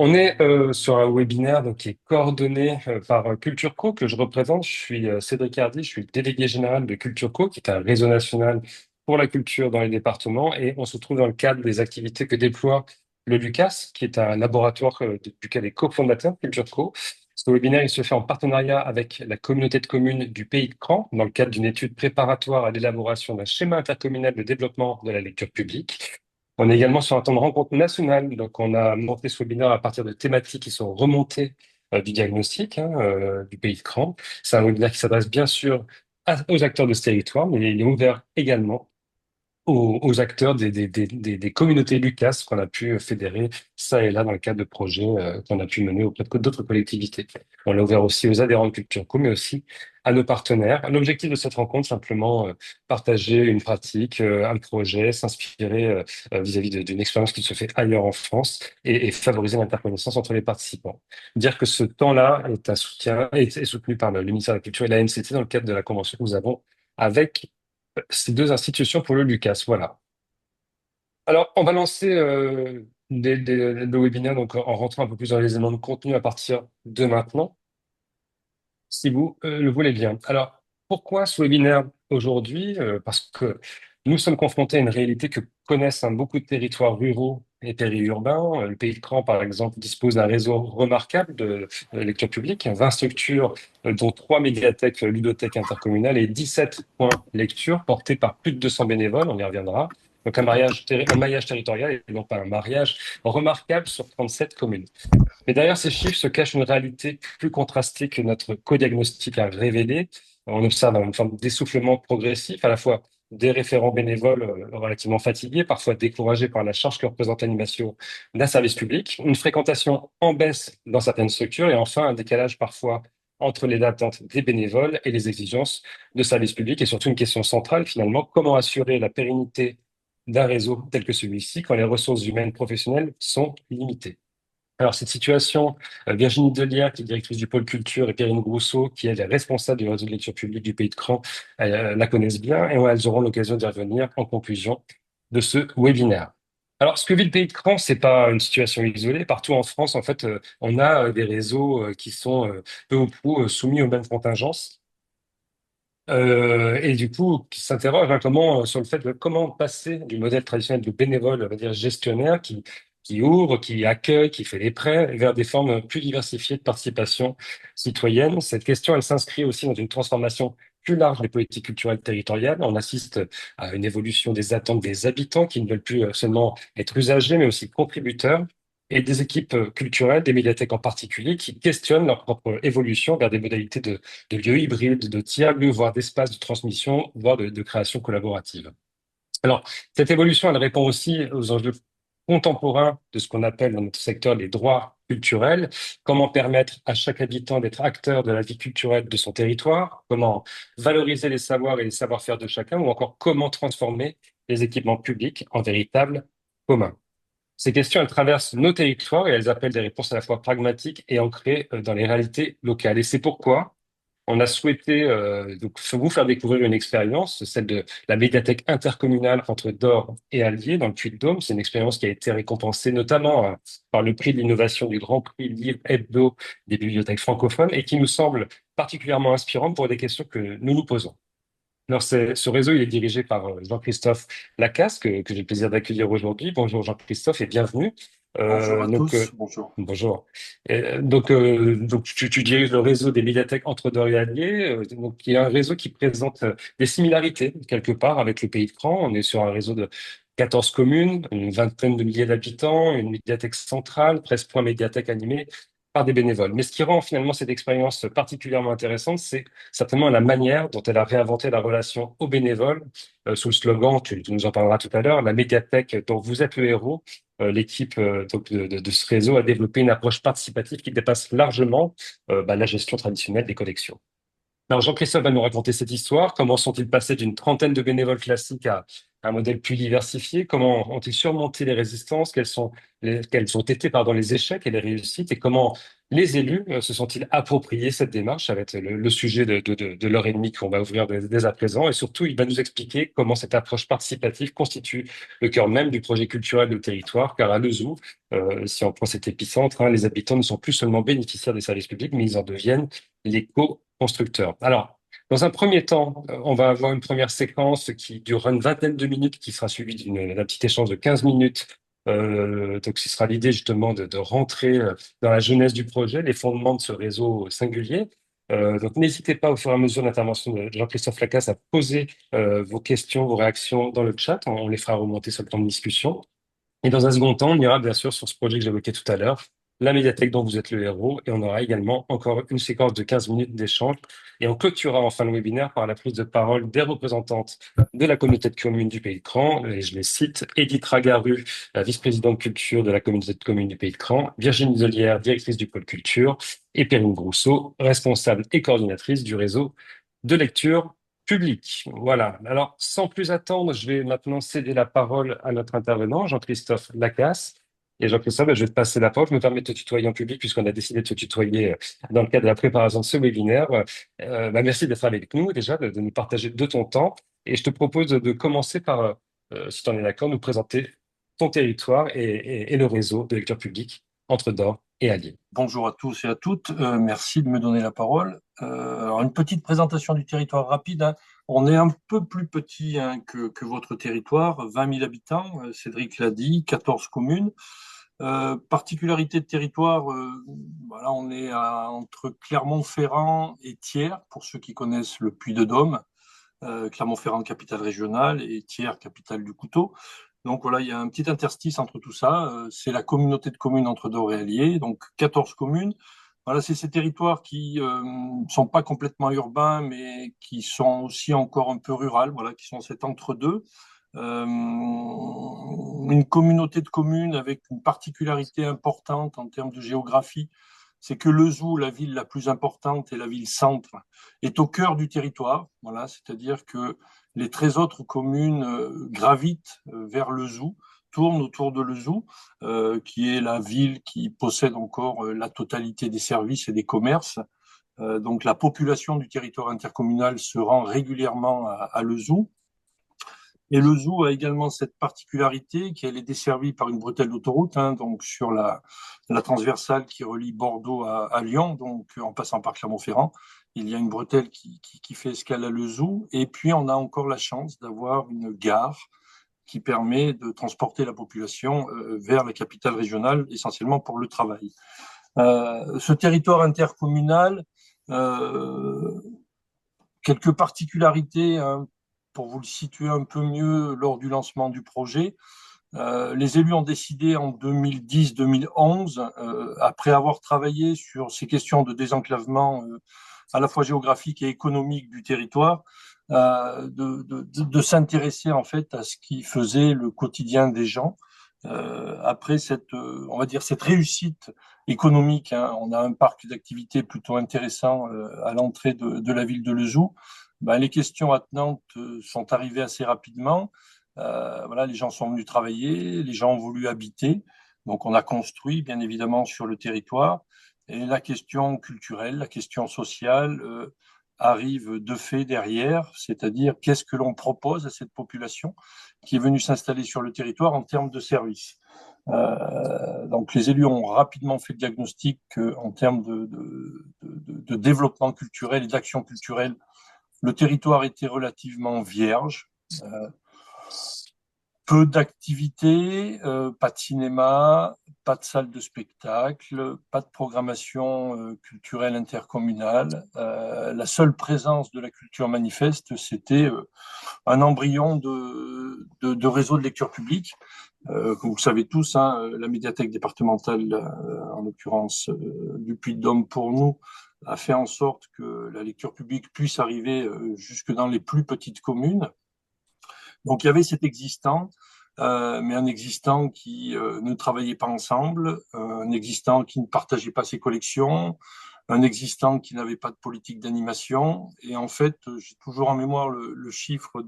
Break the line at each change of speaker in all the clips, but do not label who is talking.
On est sur un webinaire donc, qui est coordonné par Culture Co que je représente. Je suis Cédric Hardy, je suis le délégué général de Culture Co, qui est un réseau national pour la culture dans les départements. Et on se trouve dans le cadre des activités que déploie le Lucas, qui est un laboratoire duquel est cofondateur Culture Co. Ce webinaire, il se fait en partenariat avec la communauté de communes du Pays de Cran, dans le cadre d'une étude préparatoire à l'élaboration d'un schéma intercommunal de développement de la lecture publique. On est également sur un temps de rencontre nationale, donc on a monté ce webinaire à partir de thématiques qui sont remontées du diagnostic du Pays de Cran. C'est un webinaire qui s'adresse bien sûr aux acteurs de ce territoire, mais il est ouvert également aux acteurs des communautés Lucas qu'on a pu fédérer ça et là dans le cadre de projets qu'on a pu mener auprès d'autres collectivités. On l'a ouvert aussi aux adhérents de Culture Co, mais aussi à nos partenaires. L'objectif de cette rencontre, simplement partager une pratique, un projet, s'inspirer vis-à-vis d'une expérience qui se fait ailleurs en France et favoriser l'interconnaissance entre les participants. Dire que ce temps-là est un soutien, est soutenu par le ministère de la Culture et la NCT dans le cadre de la convention que nous avons avec ces deux institutions pour le Lucas, voilà. Alors, on va lancer le webinaire donc, en rentrant un peu plus dans les éléments de contenu à partir de maintenant, si vous le voulez bien. Alors, pourquoi ce webinaire aujourd'hui? Parce que nous sommes confrontés à une réalité que connaissent beaucoup de territoires ruraux et périurbains. Le Pays de Cran, par exemple, dispose d'un réseau remarquable de lecture publique, 20 structures, dont 3 médiathèques, ludothèques intercommunales et 17 points lecture portés par plus de 200 bénévoles, on y reviendra. Donc un maillage territorial et non pas un mariage remarquable sur 37 communes. Mais derrière ces chiffres se cache une réalité plus contrastée que notre co-diagnostic a révélé. On observe une forme d'essoufflement progressif, à la fois des référents bénévoles relativement fatigués, parfois découragés par la charge que représente l'animation d'un service public, une fréquentation en baisse dans certaines structures et enfin un décalage parfois entre les attentes des bénévoles et les exigences de service public et surtout une question centrale finalement, comment assurer la pérennité d'un réseau tel que celui-ci quand les ressources humaines professionnelles sont limitées. Alors, cette situation, Virginie Delière, qui est directrice du pôle culture, et Perrine Grousseau, qui elle est responsable du réseau de lecture publique du Pays de Cran, la connaissent bien et ouais, elles auront l'occasion d'y revenir en conclusion de ce webinaire. Alors, ce que vit le Pays de Cran, c'est pas une situation isolée. Partout en France, en fait, on a des réseaux qui sont peu ou prou soumis aux mêmes contingences. Et du coup, qui s'interroge comment sur le fait de comment passer du modèle traditionnel de bénévole, on va dire gestionnaire, qui ouvre, qui accueille, qui fait des prêts, vers des formes plus diversifiées de participation citoyenne. Cette question, elle s'inscrit aussi dans une transformation plus large des politiques culturelles territoriales. On assiste à une évolution des attentes des habitants qui ne veulent plus seulement être usagers, mais aussi contributeurs. Et des équipes culturelles, des médiathèques en particulier, qui questionnent leur propre évolution vers des modalités de lieux hybrides, de tiers-lieux, voire d'espaces de transmission, voire de création collaborative. Alors, cette évolution, elle répond aussi aux enjeux contemporains de ce qu'on appelle dans notre secteur les droits culturels. Comment permettre à chaque habitant d'être acteur de la vie culturelle de son territoire? Comment valoriser les savoirs et les savoir-faire de chacun? Ou encore comment transformer les équipements publics en véritables communs? Ces questions, elles traversent nos territoires et elles appellent des réponses à la fois pragmatiques et ancrées dans les réalités locales. Et c'est pourquoi on a souhaité donc vous faire découvrir une expérience, celle de la médiathèque intercommunale entre Dore et Allier dans le Puy-de-Dôme. C'est une expérience qui a été récompensée notamment par le prix de l'innovation du Grand Prix Livre Hebdo des bibliothèques francophones et qui nous semble particulièrement inspirante pour des questions que nous nous posons. Alors, ce réseau, il est dirigé par Jean-Christophe Lacasse, que j'ai le plaisir d'accueillir aujourd'hui. Bonjour Jean-Christophe et bienvenue.
Bonjour à
Donc,
tous, bonjour.
bonjour. Donc tu diriges le réseau des médiathèques entre Dore et Allier. Donc, il y a un réseau qui présente des similarités, quelque part, avec le Pays de Cran. On est sur un réseau de 14 communes, une vingtaine de milliers d'habitants, une médiathèque centrale, 13 points médiathèques animés par des bénévoles. Mais ce qui rend finalement cette expérience particulièrement intéressante, c'est certainement la manière dont elle a réinventé la relation aux bénévoles, sous le slogan, tu nous en parleras tout à l'heure, la médiathèque dont vous êtes le héros. L'équipe donc de ce réseau a développé une approche participative qui dépasse largement la gestion traditionnelle des collections. Alors Jean-Christophe va nous raconter cette histoire. Comment sont-ils passés d'une trentaine de bénévoles classiques à un modèle plus diversifié? Comment ont-ils surmonté les résistances? Quels ont été les échecs et les réussites? Et comment Les élus se sont-ils appropriés cette démarche? Ça va être le sujet de l'heure et demie qu'on va ouvrir dès à présent. Et surtout, il va nous expliquer comment cette approche participative constitue le cœur même du projet culturel de territoire. Car à Lezoux, si on prend cet épicentre, hein, les habitants ne sont plus seulement bénéficiaires des services publics, mais ils en deviennent les co-constructeurs. Alors, dans un premier temps, on va avoir une première séquence qui durera une vingtaine de minutes, qui sera suivie d'un petit échange de 15 minutes. Donc, ce sera l'idée justement de rentrer dans la jeunesse du projet, les fondements de ce réseau singulier. Donc, n'hésitez pas au fur et à mesure de l'intervention de Jean-Christophe Lacasse à poser vos questions, vos réactions dans le chat. On les fera remonter sur le temps de discussion. Et dans un second temps, on ira bien sûr sur ce projet que j'évoquais tout à l'heure, la médiathèque dont vous êtes le héros, et on aura également encore une séquence de 15 minutes d'échange. Et on clôturera en fin de webinaire par la prise de parole des représentantes de la communauté de communes du Pays de Cran, et je les cite, Edith Ragaru, la vice-présidente culture de la communauté de communes du Pays de Cran, Virginie Zolière, directrice du pôle culture, et Perrine Brousseau, responsable et coordinatrice du réseau de lecture public. Voilà. Alors, sans plus attendre, je vais maintenant céder la parole à notre intervenant, Jean-Christophe Lacasse. Et Jean-Christophe, je vais te passer la parole. Je me permets de te tutoyer en public puisqu'on a décidé de te tutoyer dans le cadre de la préparation de ce webinaire. Merci d'être avec nous déjà, de nous partager de ton temps. Et je te propose de commencer par, si tu en es d'accord, nous présenter ton territoire et le réseau de lecture publique entre Dor et Allier.
Bonjour à tous et à toutes. Merci de me donner la parole. Alors une petite présentation du territoire rapide, hein. On est un peu plus petit, hein, que votre territoire, 20 000 habitants, Cédric l'a dit, 14 communes. Particularité de territoire, voilà, on est entre Clermont-Ferrand et Thiers, pour ceux qui connaissent le Puy-de-Dôme. Clermont-Ferrand, capitale régionale, et Thiers, capitale du couteau. Donc voilà, il y a un petit interstice entre tout ça. C'est la communauté de communes entre Dor et Allier, donc 14 communes. Voilà, c'est ces territoires qui sont pas complètement urbains, mais qui sont aussi encore un peu rurales, voilà, qui sont cet entre-deux. Une communauté de communes avec une particularité importante en termes de géographie, c'est que Lezoux, la ville la plus importante et la ville centre, est au cœur du territoire. Voilà, c'est-à-dire que les 13 autres communes gravitent vers Lezoux, tournent autour de Lezoux, qui est la ville qui possède encore la totalité des services et des commerces. Donc la population du territoire intercommunal se rend régulièrement à Lezoux. Et le zoo a également cette particularité qu'elle est desservie par une bretelle d'autoroute, hein, donc sur la transversale qui relie Bordeaux à Lyon, donc en passant par Clermont-Ferrand. Il y a une bretelle qui fait escale à Le Zoo. Et puis, on a encore la chance d'avoir une gare qui permet de transporter la population vers la capitale régionale, essentiellement pour le travail. Ce territoire intercommunal, euh, quelques particularités, hein, pour vous le situer un peu mieux lors du lancement du projet. Les élus ont décidé en 2010-2011, après avoir travaillé sur ces questions de désenclavement à la fois géographique et économique du territoire, de s'intéresser en fait à ce qui faisait le quotidien des gens. Après cette, on va dire cette réussite économique, hein, on a un parc d'activités plutôt intéressant à l'entrée de la ville de Lezoux. Ben, les questions attenantes sont arrivées assez rapidement. Voilà, les gens sont venus travailler, les gens ont voulu habiter. Donc, on a construit, bien évidemment, sur le territoire. Et la question culturelle, la question sociale arrive de fait derrière, c'est-à-dire qu'est-ce que l'on propose à cette population qui est venue s'installer sur le territoire en termes de services. Donc, les élus ont rapidement fait le diagnostic en termes de développement culturel et d'action culturelle. Le territoire était relativement vierge. Peu d'activités, pas de cinéma, pas de salle de spectacle, pas de programmation culturelle intercommunale. La seule présence de la culture manifeste, c'était un embryon de réseau de lecture publique. Comme vous le savez tous, hein, la médiathèque départementale, en l'occurrence du Puy-de-Dôme pour nous, a fait en sorte que la lecture publique puisse arriver jusque dans les plus petites communes. Donc il y avait cet existant, mais un existant qui ne travaillait pas ensemble, un existant qui ne partageait pas ses collections, un existant qui n'avait pas de politique d'animation. Et en fait, j'ai toujours en mémoire le chiffre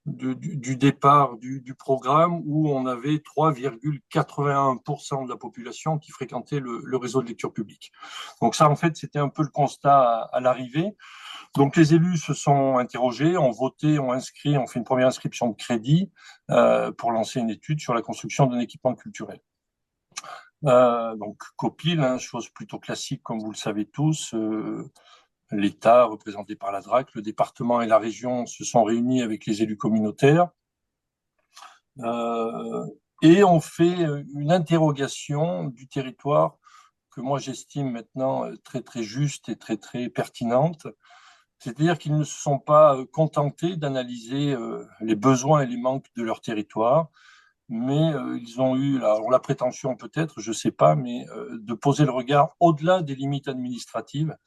du départ du programme où on avait 3,81% de la population qui fréquentait le réseau de lecture publique. Donc ça, en fait, c'était un peu le constat à l'arrivée. Donc les élus se sont interrogés, ont voté, ont inscrit, ont fait une première inscription de crédit pour lancer une étude sur la construction d'un équipement culturel. Donc COPIL, hein, chose plutôt classique comme vous le savez tous, l'État représenté par la DRAC, le département et la région se sont réunis avec les élus communautaires et ont fait une interrogation du territoire que moi j'estime maintenant très très juste et très très pertinente. C'est-à-dire qu'ils ne se sont pas contentés d'analyser les besoins et les manques de leur territoire, mais ils ont eu alors, la prétention peut-être, je ne sais pas, mais de poser le regard au-delà des limites administratives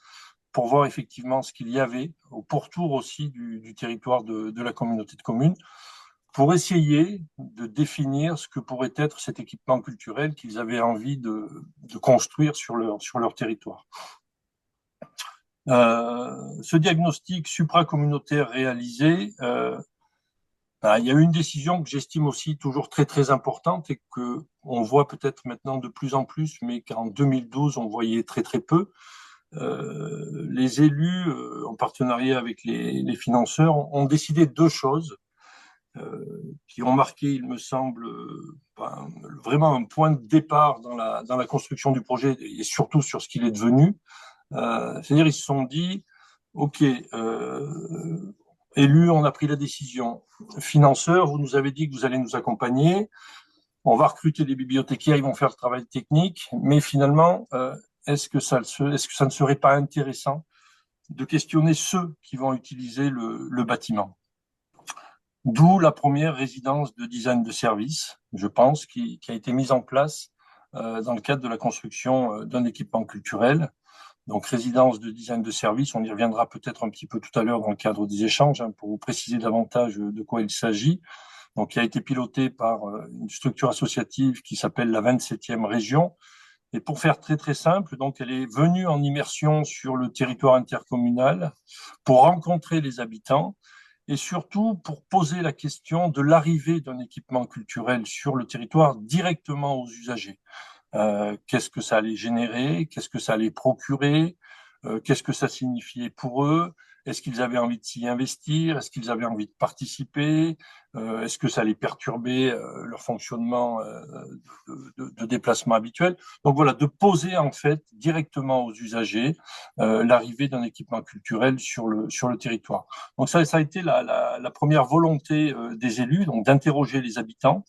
pour voir effectivement ce qu'il y avait au pourtour aussi du territoire de la communauté de communes, pour essayer de définir ce que pourrait être cet équipement culturel qu'ils avaient envie de construire sur leur territoire. Ce diagnostic supracommunautaire réalisé, il y a eu une décision que j'estime aussi toujours très très importante et que on voit peut-être maintenant de plus en plus, mais qu'en 2012 on voyait très très peu. Les élus, en partenariat avec les financeurs, ont décidé deux choses qui ont marqué, il me semble, vraiment un point de départ dans la construction du projet et surtout sur ce qu'il est devenu. C'est-à-dire, ils se sont dit, OK, élus, on a pris la décision. Financeurs, vous nous avez dit que vous allez nous accompagner. On va recruter des bibliothécaires, ils vont faire le travail technique, mais finalement, est-ce que ça ne serait pas intéressant de questionner ceux qui vont utiliser le bâtiment? D'où la première résidence de design de service, je pense, qui a été mise en place dans le cadre de la construction d'un équipement culturel. Donc, résidence de design de service, on y reviendra peut-être un petit peu tout à l'heure dans le cadre des échanges hein, pour vous préciser davantage de quoi il s'agit. Donc, qui a été piloté par une structure associative qui s'appelle la 27e région. Et pour faire très très simple, donc elle est venue en immersion sur le territoire intercommunal pour rencontrer les habitants et surtout pour poser la question de l'arrivée d'un équipement culturel sur le territoire directement aux usagers. Qu'est-ce que ça allait générer, qu'est-ce que ça allait procurer, qu'est-ce que ça signifiait pour eux, est-ce qu'ils avaient envie de s'y investir, est-ce qu'ils avaient envie de participer, est-ce que ça allait perturber leur fonctionnement de déplacement habituel. Donc voilà, de poser en fait directement aux usagers l'arrivée d'un équipement culturel sur le territoire. Donc ça a été la première volonté des élus, donc d'interroger les habitants.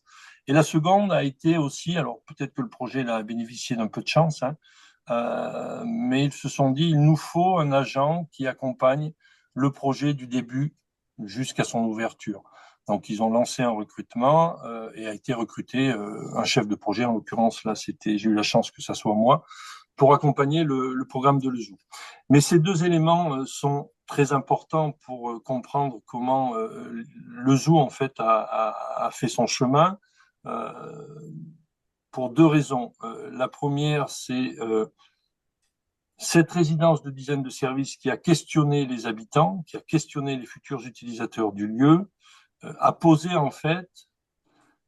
Et la seconde a été aussi, alors peut-être que le projet a bénéficié d'un peu de chance, hein, mais ils se sont dit, il nous faut un agent qui accompagne le projet du début jusqu'à son ouverture. Donc ils ont lancé un recrutement et a été recruté un chef de projet, en l'occurrence là j'ai eu la chance que ça soit moi, pour accompagner le programme de l'EZOU. Mais ces deux éléments sont très importants pour comprendre comment l'EZOU en fait a fait son chemin pour deux raisons. La première, c'est cette résidence de dizaines de services qui a questionné les habitants, qui a questionné les futurs utilisateurs du lieu, a posé en fait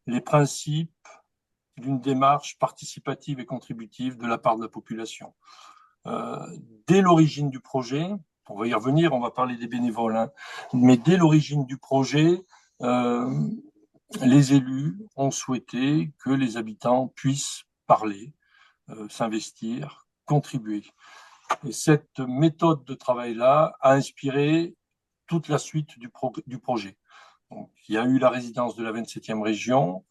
les principes d'une démarche participative et contributive de la part de la population. Dès l'origine du projet, on va y revenir, on va parler des bénévoles, hein, mais dès l'origine du projet, les élus ont souhaité que les habitants puissent parler, s'investir, contribuer. Et cette méthode de travail-là a inspiré toute la suite du projet. Donc, il y a eu la résidence de la 27e région.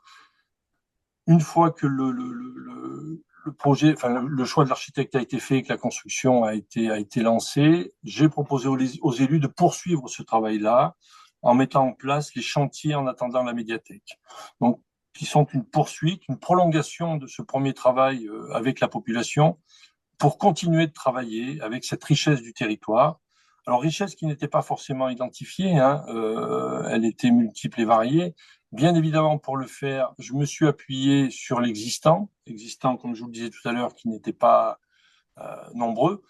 Une fois que le projet, enfin, le choix de l'architecte a été fait et que la construction a été lancée, j'ai proposé aux élus de poursuivre ce travail-là en mettant en place les chantiers en attendant la médiathèque. Donc, qui sont une poursuite, une prolongation de ce premier travail avec la population pour continuer de travailler avec cette richesse du territoire. Alors, richesse qui n'était pas forcément identifiée, hein, elle était multiple et variée. Bien évidemment, pour le faire, je me suis appuyé sur l'existant, comme je vous le disais tout à l'heure, qui n'était pas nombreux.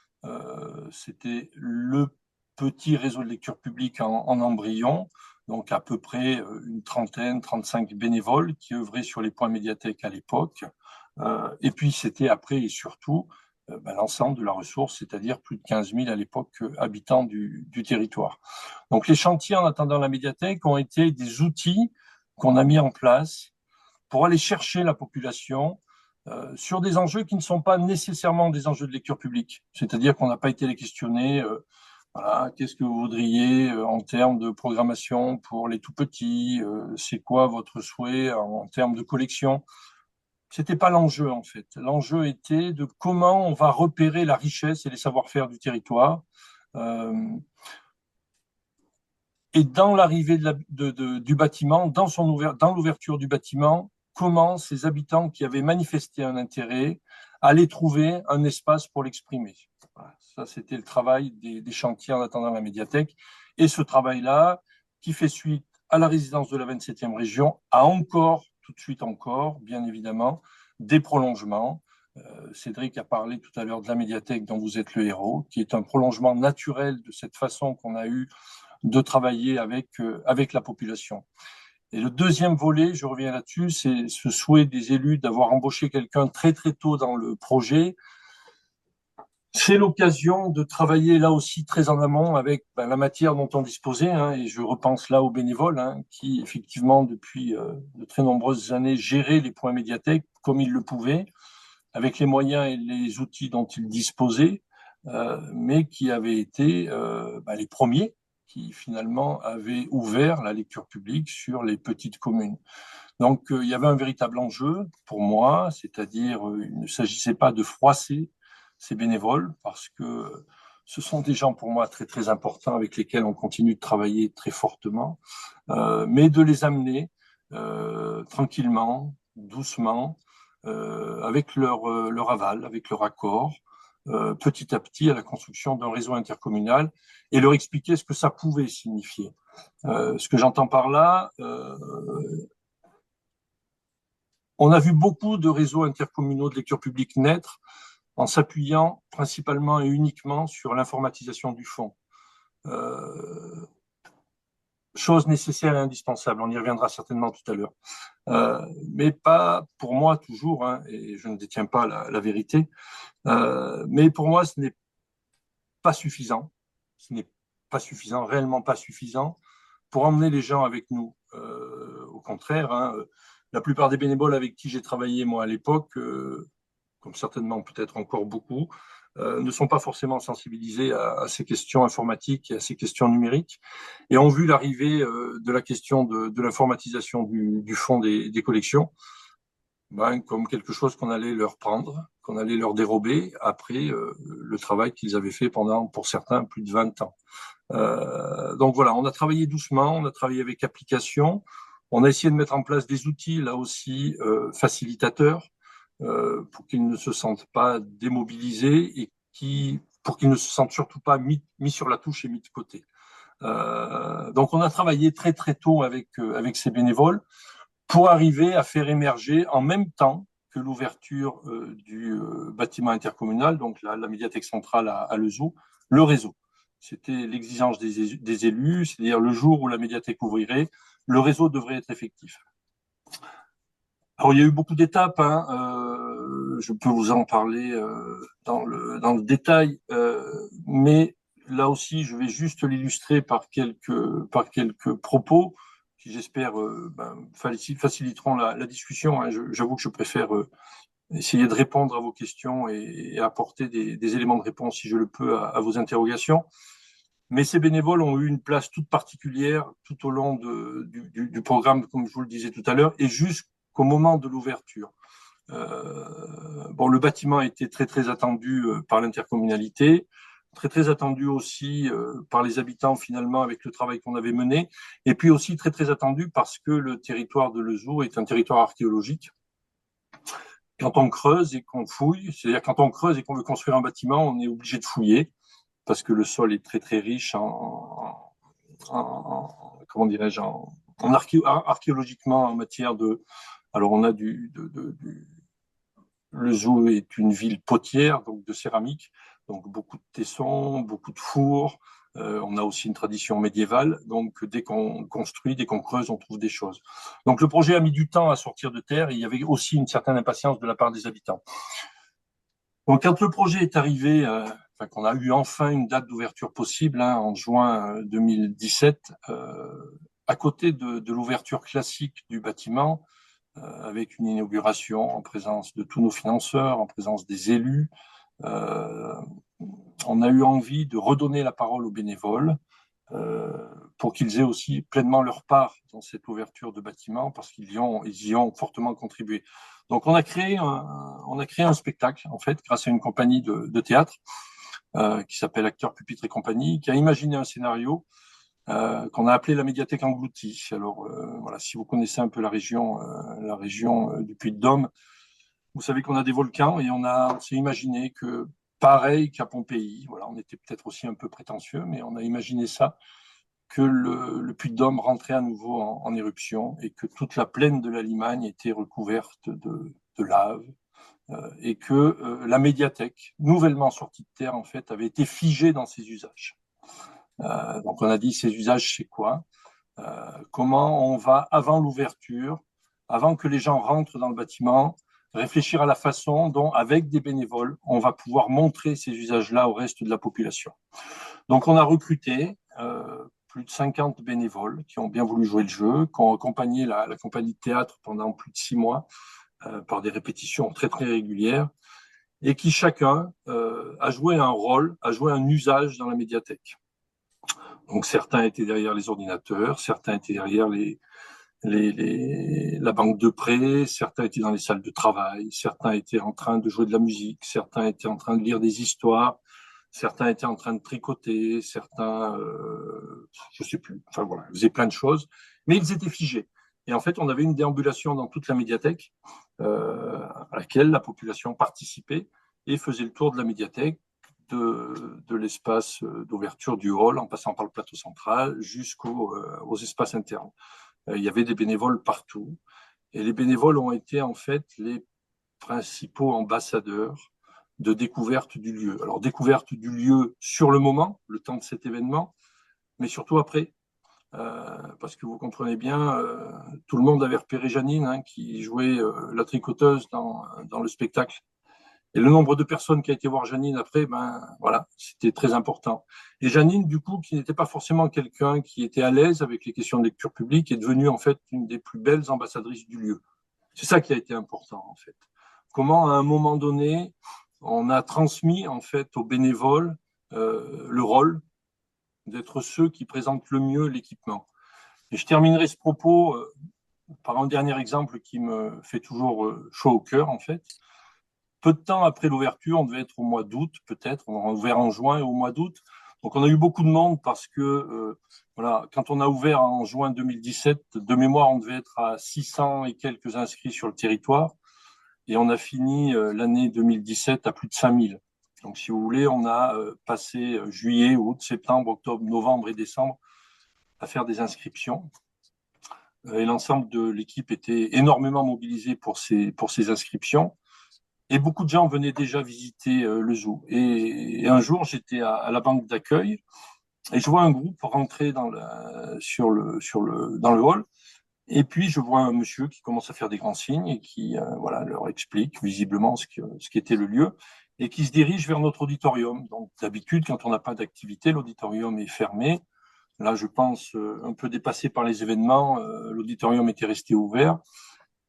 C'était le petit réseau de lecture publique en embryon. donc à peu près une trentaine, 35 bénévoles qui œuvraient sur les points médiathèques à l'époque. Et puis c'était après et surtout l'ensemble de la ressource, c'est-à-dire plus de 15 000 à l'époque habitants du territoire. Donc les chantiers en attendant la médiathèque ont été des outils qu'on a mis en place pour aller chercher la population sur des enjeux qui ne sont pas nécessairement des enjeux de lecture publique. C'est-à-dire qu'on n'a pas été les questionner, voilà, qu'est-ce que vous voudriez en termes de programmation pour les tout petits, c'est quoi votre souhait en termes de collection. C'était pas l'enjeu en fait. L'enjeu était de comment on va repérer la richesse et les savoir-faire du territoire. Euh, et dans l'arrivée du bâtiment, dans l'ouverture du bâtiment, comment ces habitants qui avaient manifesté un intérêt allaient trouver un espace pour l'exprimer. Voilà. Ça, c'était le travail des chantiers en attendant la médiathèque. Et ce travail-là, qui fait suite à la résidence de la 27e région, a encore, tout de suite encore, bien évidemment, des prolongements. Cédric a parlé tout à l'heure de la médiathèque dont vous êtes le héros, qui est un prolongement naturel de cette façon qu'on a eu de travailler avec la population. Et le deuxième volet, je reviens là-dessus, c'est ce souhait des élus d'avoir embauché quelqu'un très très tôt dans le projet. C'est l'occasion de travailler là aussi très en amont avec la matière dont on disposait, hein, et je repense là aux bénévoles qui effectivement depuis de très nombreuses années géraient les points médiathèques comme ils le pouvaient, avec les moyens et les outils dont ils disposaient, mais qui avaient été les premiers qui finalement avaient ouvert la lecture publique sur les petites communes. Donc il y avait un véritable enjeu pour moi, c'est-à-dire il ne s'agissait pas de froisser ces bénévoles parce que ce sont des gens pour moi très très importants avec lesquels on continue de travailler très fortement, mais de les amener tranquillement, doucement, avec leur aval, avec leur accord, petit à petit à la construction d'un réseau intercommunal et leur expliquer ce que ça pouvait signifier. Ce que j'entends par là, on a vu beaucoup de réseaux intercommunaux de lecture publique naître en s'appuyant principalement et uniquement sur l'informatisation du fonds. Chose nécessaire et indispensable, on y reviendra certainement tout à l'heure. Mais pas pour moi toujours, et je ne détiens pas la vérité, mais pour moi ce n'est pas suffisant, ce n'est pas suffisant, réellement pas suffisant pour emmener les gens avec nous. Au contraire, la plupart des bénévoles avec qui j'ai travaillé moi à l'époque, comme certainement peut-être encore beaucoup, ne sont pas forcément sensibilisés à ces questions informatiques et à ces questions numériques et ont vu l'arrivée de la question de l'informatisation du fonds des collections comme quelque chose qu'on allait leur prendre, qu'on allait leur dérober après le travail qu'ils avaient fait pendant, pour certains, plus de 20 ans. Donc voilà, on a travaillé doucement, on a travaillé avec application, on a essayé de mettre en place des outils, là aussi, facilitateurs, pour qu'ils ne se sentent pas démobilisés et pour qu'ils ne se sentent surtout pas mis sur la touche et mis de côté. Donc on a travaillé très très tôt avec ces bénévoles pour arriver à faire émerger en même temps que l'ouverture du bâtiment intercommunal, donc la médiathèque centrale à Lezoux, le réseau. C'était l'exigence des élus, c'est-à-dire le jour où la médiathèque ouvrirait, le réseau devrait être effectif. Alors, il y a eu beaucoup d'étapes, je peux vous en parler dans le détail, mais là aussi, je vais juste l'illustrer par quelques propos qui, j'espère, faciliteront la discussion. J'avoue que je préfère essayer de répondre à vos questions et apporter des éléments de réponse, si je le peux, à vos interrogations. Mais ces bénévoles ont eu une place toute particulière tout au long du programme, comme je vous le disais tout à l'heure, et jusqu'au moment de l'ouverture. Le bâtiment a été très très attendu par l'intercommunalité, très très attendu aussi par les habitants finalement avec le travail qu'on avait mené, et puis aussi très très attendu parce que le territoire de Lezoux est un territoire archéologique. Quand on creuse et qu'on fouille, c'est-à-dire quand on creuse et qu'on veut construire un bâtiment, on est obligé de fouiller parce que le sol est très très riche comment dirais-je, archéologiquement en matière de. Alors on a le zoo est une ville potière, donc de céramique, donc beaucoup de tessons, beaucoup de fours, On a aussi une tradition médiévale, donc dès qu'on construit, dès qu'on creuse, on trouve des choses. Donc le projet a mis du temps à sortir de terre, et il y avait aussi une certaine impatience de la part des habitants. Donc quand le projet est arrivé, enfin, qu'on a eu enfin une date d'ouverture possible, hein, en juin 2017, à côté de l'ouverture classique du bâtiment, avec une inauguration en présence de tous nos financeurs, en présence des élus, euh, on a eu envie de redonner la parole aux bénévoles, pour qu'ils aient aussi pleinement leur part dans cette ouverture de bâtiment, parce ils y ont fortement contribué. Donc on a créé un spectacle, en fait, grâce à une compagnie de théâtre qui s'appelle Acteurs, Pupitres et Compagnie, qui a imaginé un scénario qu'on a appelé la médiathèque engloutie. Alors voilà, si vous connaissez un peu la région du Puy-de-Dôme, vous savez qu'on a des volcans, et on s'est imaginé que pareil qu'à Pompéi, voilà, on était peut-être aussi un peu prétentieux, mais on a imaginé ça, que le Puy-de-Dôme rentrait à nouveau en éruption, et que toute la plaine de la Limagne était recouverte de lave, et que la médiathèque, nouvellement sortie de terre, en fait, avait été figée dans ses usages. Donc on a dit, ces usages, c'est quoi? Comment on va, avant l'ouverture, avant que les gens rentrent dans le bâtiment, réfléchir à la façon dont, avec des bénévoles, on va pouvoir montrer ces usages-là au reste de la population. Donc on a recruté plus de 50 bénévoles qui ont bien voulu jouer le jeu, qui ont accompagné la compagnie de théâtre pendant plus de 6 mois par des répétitions très très régulières, et qui chacun a joué un rôle, a joué un usage dans la médiathèque. Donc certains étaient derrière les ordinateurs, certains étaient derrière la banque de prêts, certains étaient dans les salles de travail, certains étaient en train de jouer de la musique, certains étaient en train de lire des histoires, certains étaient en train de tricoter, certains, je sais plus, enfin voilà, ils faisaient plein de choses, mais ils étaient figés. Et en fait, on avait une déambulation dans toute la médiathèque, à laquelle la population participait et faisait le tour de la médiathèque, de l'espace d'ouverture du hall, en passant par le plateau central, aux espaces internes. Il y avait des bénévoles partout, et les bénévoles ont été en fait les principaux ambassadeurs de découverte du lieu. Alors, découverte du lieu sur le moment, le temps de cet événement, mais surtout après. Parce que vous comprenez bien, tout le monde avait repéré Janine, hein, qui jouait la tricoteuse dans le spectacle. Et le nombre de personnes qui a été voir Janine après, ben voilà, c'était très important. Et Janine, du coup, qui n'était pas forcément quelqu'un qui était à l'aise avec les questions de lecture publique, est devenue en fait une des plus belles ambassadrices du lieu. C'est ça qui a été important en fait. Comment à un moment donné, on a transmis en fait aux bénévoles le rôle d'être ceux qui présentent le mieux l'équipement. Et je terminerai ce propos par un dernier exemple qui me fait toujours chaud au cœur en fait. Peu de temps après l'ouverture, on devait être au mois d'août peut-être, on a ouvert en juin et au mois d'août. Donc on a eu beaucoup de monde parce que voilà, quand on a ouvert en juin 2017, de mémoire, on devait être à 600 et quelques inscrits sur le territoire, et on a fini l'année 2017 à plus de 5000. Donc si vous voulez, on a passé juillet, août, septembre, octobre, novembre et décembre à faire des inscriptions. Et l'ensemble de l'équipe était énormément mobilisé pour ces inscriptions. Et beaucoup de gens venaient déjà visiter le zoo. Et un jour, j'étais à la banque d'accueil, et je vois un groupe rentrer dans le hall. Et puis, je vois un monsieur qui commence à faire des grands signes et qui voilà, leur explique visiblement ce qu'était le lieu, et qui se dirige vers notre auditorium. Donc, d'habitude, quand on n'a pas d'activité, l'auditorium est fermé. Là, je pense, un peu dépassé par les événements, l'auditorium était resté ouvert.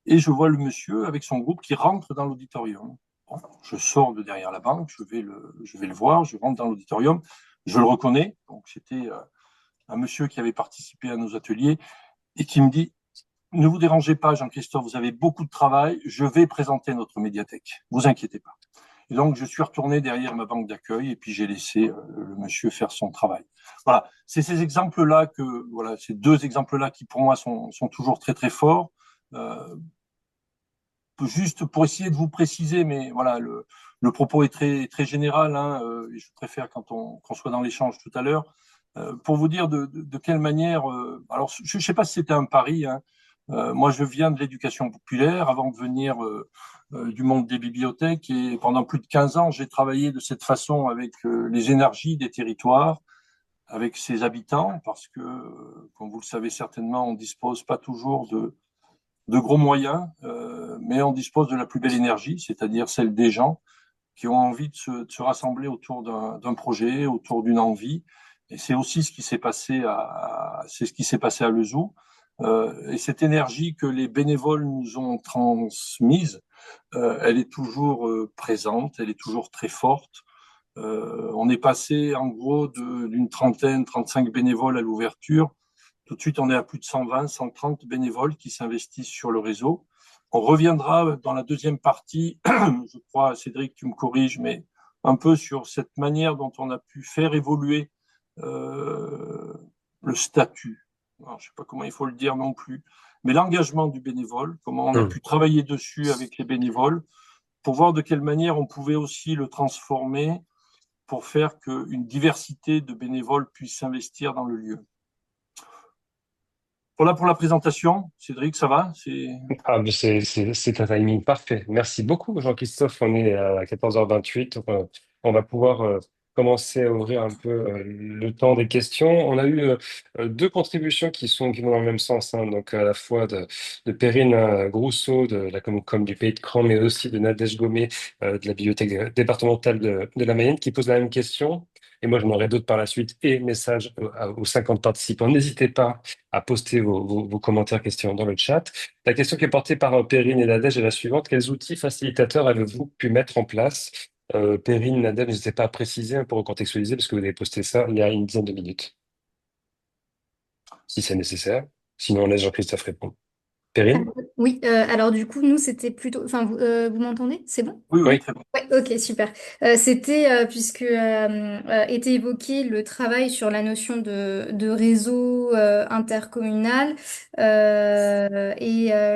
Et je vois le monsieur avec son groupe qui rentre dans l'auditorium. Bon, je sors de derrière la banque, je vais le voir, je rentre dans l'auditorium, je le reconnais. Donc, c'était un monsieur qui avait participé à nos ateliers et qui me dit: ne vous dérangez pas, Jean-Christophe, vous avez beaucoup de travail, je vais présenter notre médiathèque, vous inquiétez pas. Et donc, je suis retourné derrière ma banque d'accueil, et puis j'ai laissé le monsieur faire son travail. Voilà, c'est ces exemples-là voilà, ces deux exemples-là qui pour moi sont toujours très très forts. Euh, Juste pour essayer de vous préciser, mais voilà, le propos est très très général, hein, et je préfère qu'on soit dans l'échange tout à l'heure, pour vous dire de quelle manière. Alors, je ne sais pas si c'était un pari, hein. Moi, je viens de l'éducation populaire avant de venir du monde des bibliothèques, et pendant plus de 15 ans, j'ai travaillé de cette façon avec les énergies des territoires, avec ses habitants, parce que, comme vous le savez certainement, on ne dispose pas toujours de gros moyens, mais on dispose de la plus belle énergie, c'est-à-dire celle des gens qui ont envie de se rassembler autour d'un projet, autour d'une envie. Et c'est aussi ce qui s'est passé c'est ce qui s'est passé à Lezoux. Et cette énergie que les bénévoles nous ont transmise, elle est toujours présente, elle est toujours très forte. On est passé en gros d'une trentaine, 35 bénévoles à l'ouverture. Tout de suite, on est à plus de 120, 130 bénévoles qui s'investissent sur le réseau. On reviendra dans la deuxième partie, je crois, Cédric, tu me corriges, mais un peu sur cette manière dont on a pu faire évoluer euh, le statut. Alors, je ne sais pas comment il faut le dire non plus, mais l'engagement du bénévole, comment on a
Hmm.
pu travailler dessus avec les bénévoles pour voir de quelle manière on pouvait aussi le transformer pour faire qu'une diversité de bénévoles puisse s'investir dans le lieu. Voilà pour la présentation. Cédric, ça va?
Ah, mais c'est un timing parfait. Merci beaucoup, Jean-Christophe. On est à 14h28. On va pouvoir commencer à ouvrir un peu le temps des questions. On a eu deux contributions qui vont dans le même sens, hein. Donc, à la fois de Perrine Grousseau, de la Comcom du Pays de Cran, mais aussi de Nadège Gomez, de la Bibliothèque départementale de la Mayenne, qui pose la même question. Et moi, j'en aurai d'autres par la suite et messages aux 50 participants. N'hésitez pas à poster vos commentaires, questions dans le chat. La question qui est portée par Perrine et Nadège est la suivante. Quels outils facilitateurs avez-vous pu mettre en place? Perrine, Nadège, n'hésitez pas à préciser, hein, pour recontextualiser, parce que vous avez posté ça il y a une dizaine de minutes, si c'est nécessaire. Sinon, on laisse Jean-Christophe répondre. Perrine?
Oui, alors du coup, nous, c'était plutôt... Enfin, vous m'entendez? C'est bon?
Oui, oui,
Oui.
très bien.
Ouais, ok, super. C'était puisque était évoqué le travail sur la notion de réseau intercommunal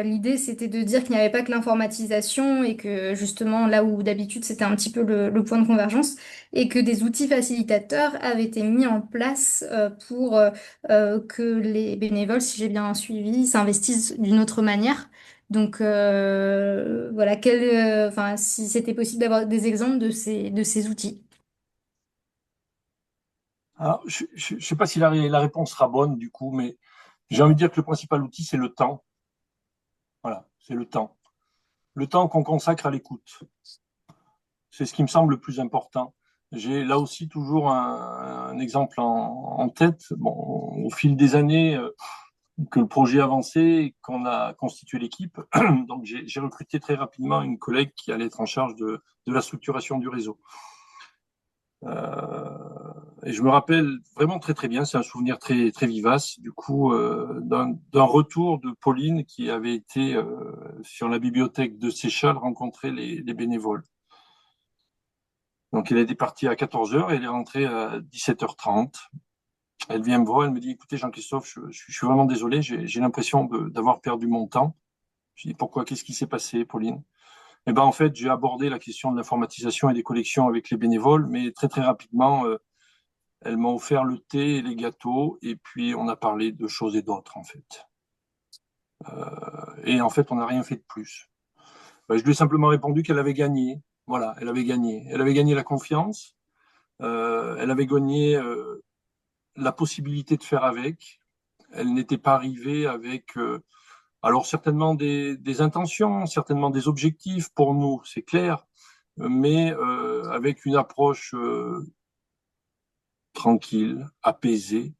l'idée c'était de dire qu'il n'y avait pas que l'informatisation et que justement là où d'habitude c'était un petit peu le point de convergence et que des outils facilitateurs avaient été mis en place pour que les bénévoles, si j'ai bien suivi, s'investissent d'une autre manière. Donc voilà, enfin, si c'était possible d'avoir des exemples de ces outils.
Alors, je ne sais pas si la réponse sera bonne du coup, mais j'ai envie de dire que le principal outil, c'est le temps. Voilà, c'est le temps. Le temps qu'on consacre à l'écoute. C'est ce qui me semble le plus important. J'ai là aussi toujours un exemple en tête. Bon, au fil des années que le projet avançait et qu'on a constitué l'équipe, donc j'ai recruté très rapidement une collègue qui allait être en charge de la structuration du réseau. Et je me rappelle vraiment très très bien, c'est un souvenir très très vivace du coup d'un retour de Pauline qui avait été sur la bibliothèque de Séchal rencontrer les bénévoles. Donc elle était partie à 14 heures et elle est rentrée à 17h30. Elle vient me voir, elle me dit écoutez Jean-Christophe, je suis vraiment désolé, j'ai l'impression d'avoir perdu mon temps. Je dis pourquoi, qu'est-ce qui s'est passé Pauline? Eh ben en fait j'ai abordé la question de l'informatisation et des collections avec les bénévoles, mais très très rapidement elle m'a offert le thé et les gâteaux, et puis on a parlé de choses et d'autres, en fait. Et en fait, on n'a rien fait de plus. Ben, je lui ai simplement répondu qu'elle avait gagné. Voilà, elle avait gagné. Elle avait gagné la confiance, elle avait gagné la possibilité de faire avec. Elle n'était pas arrivée avec, alors certainement des intentions, certainement des objectifs pour nous, c'est clair, mais avec une approche tranquille, apaisée,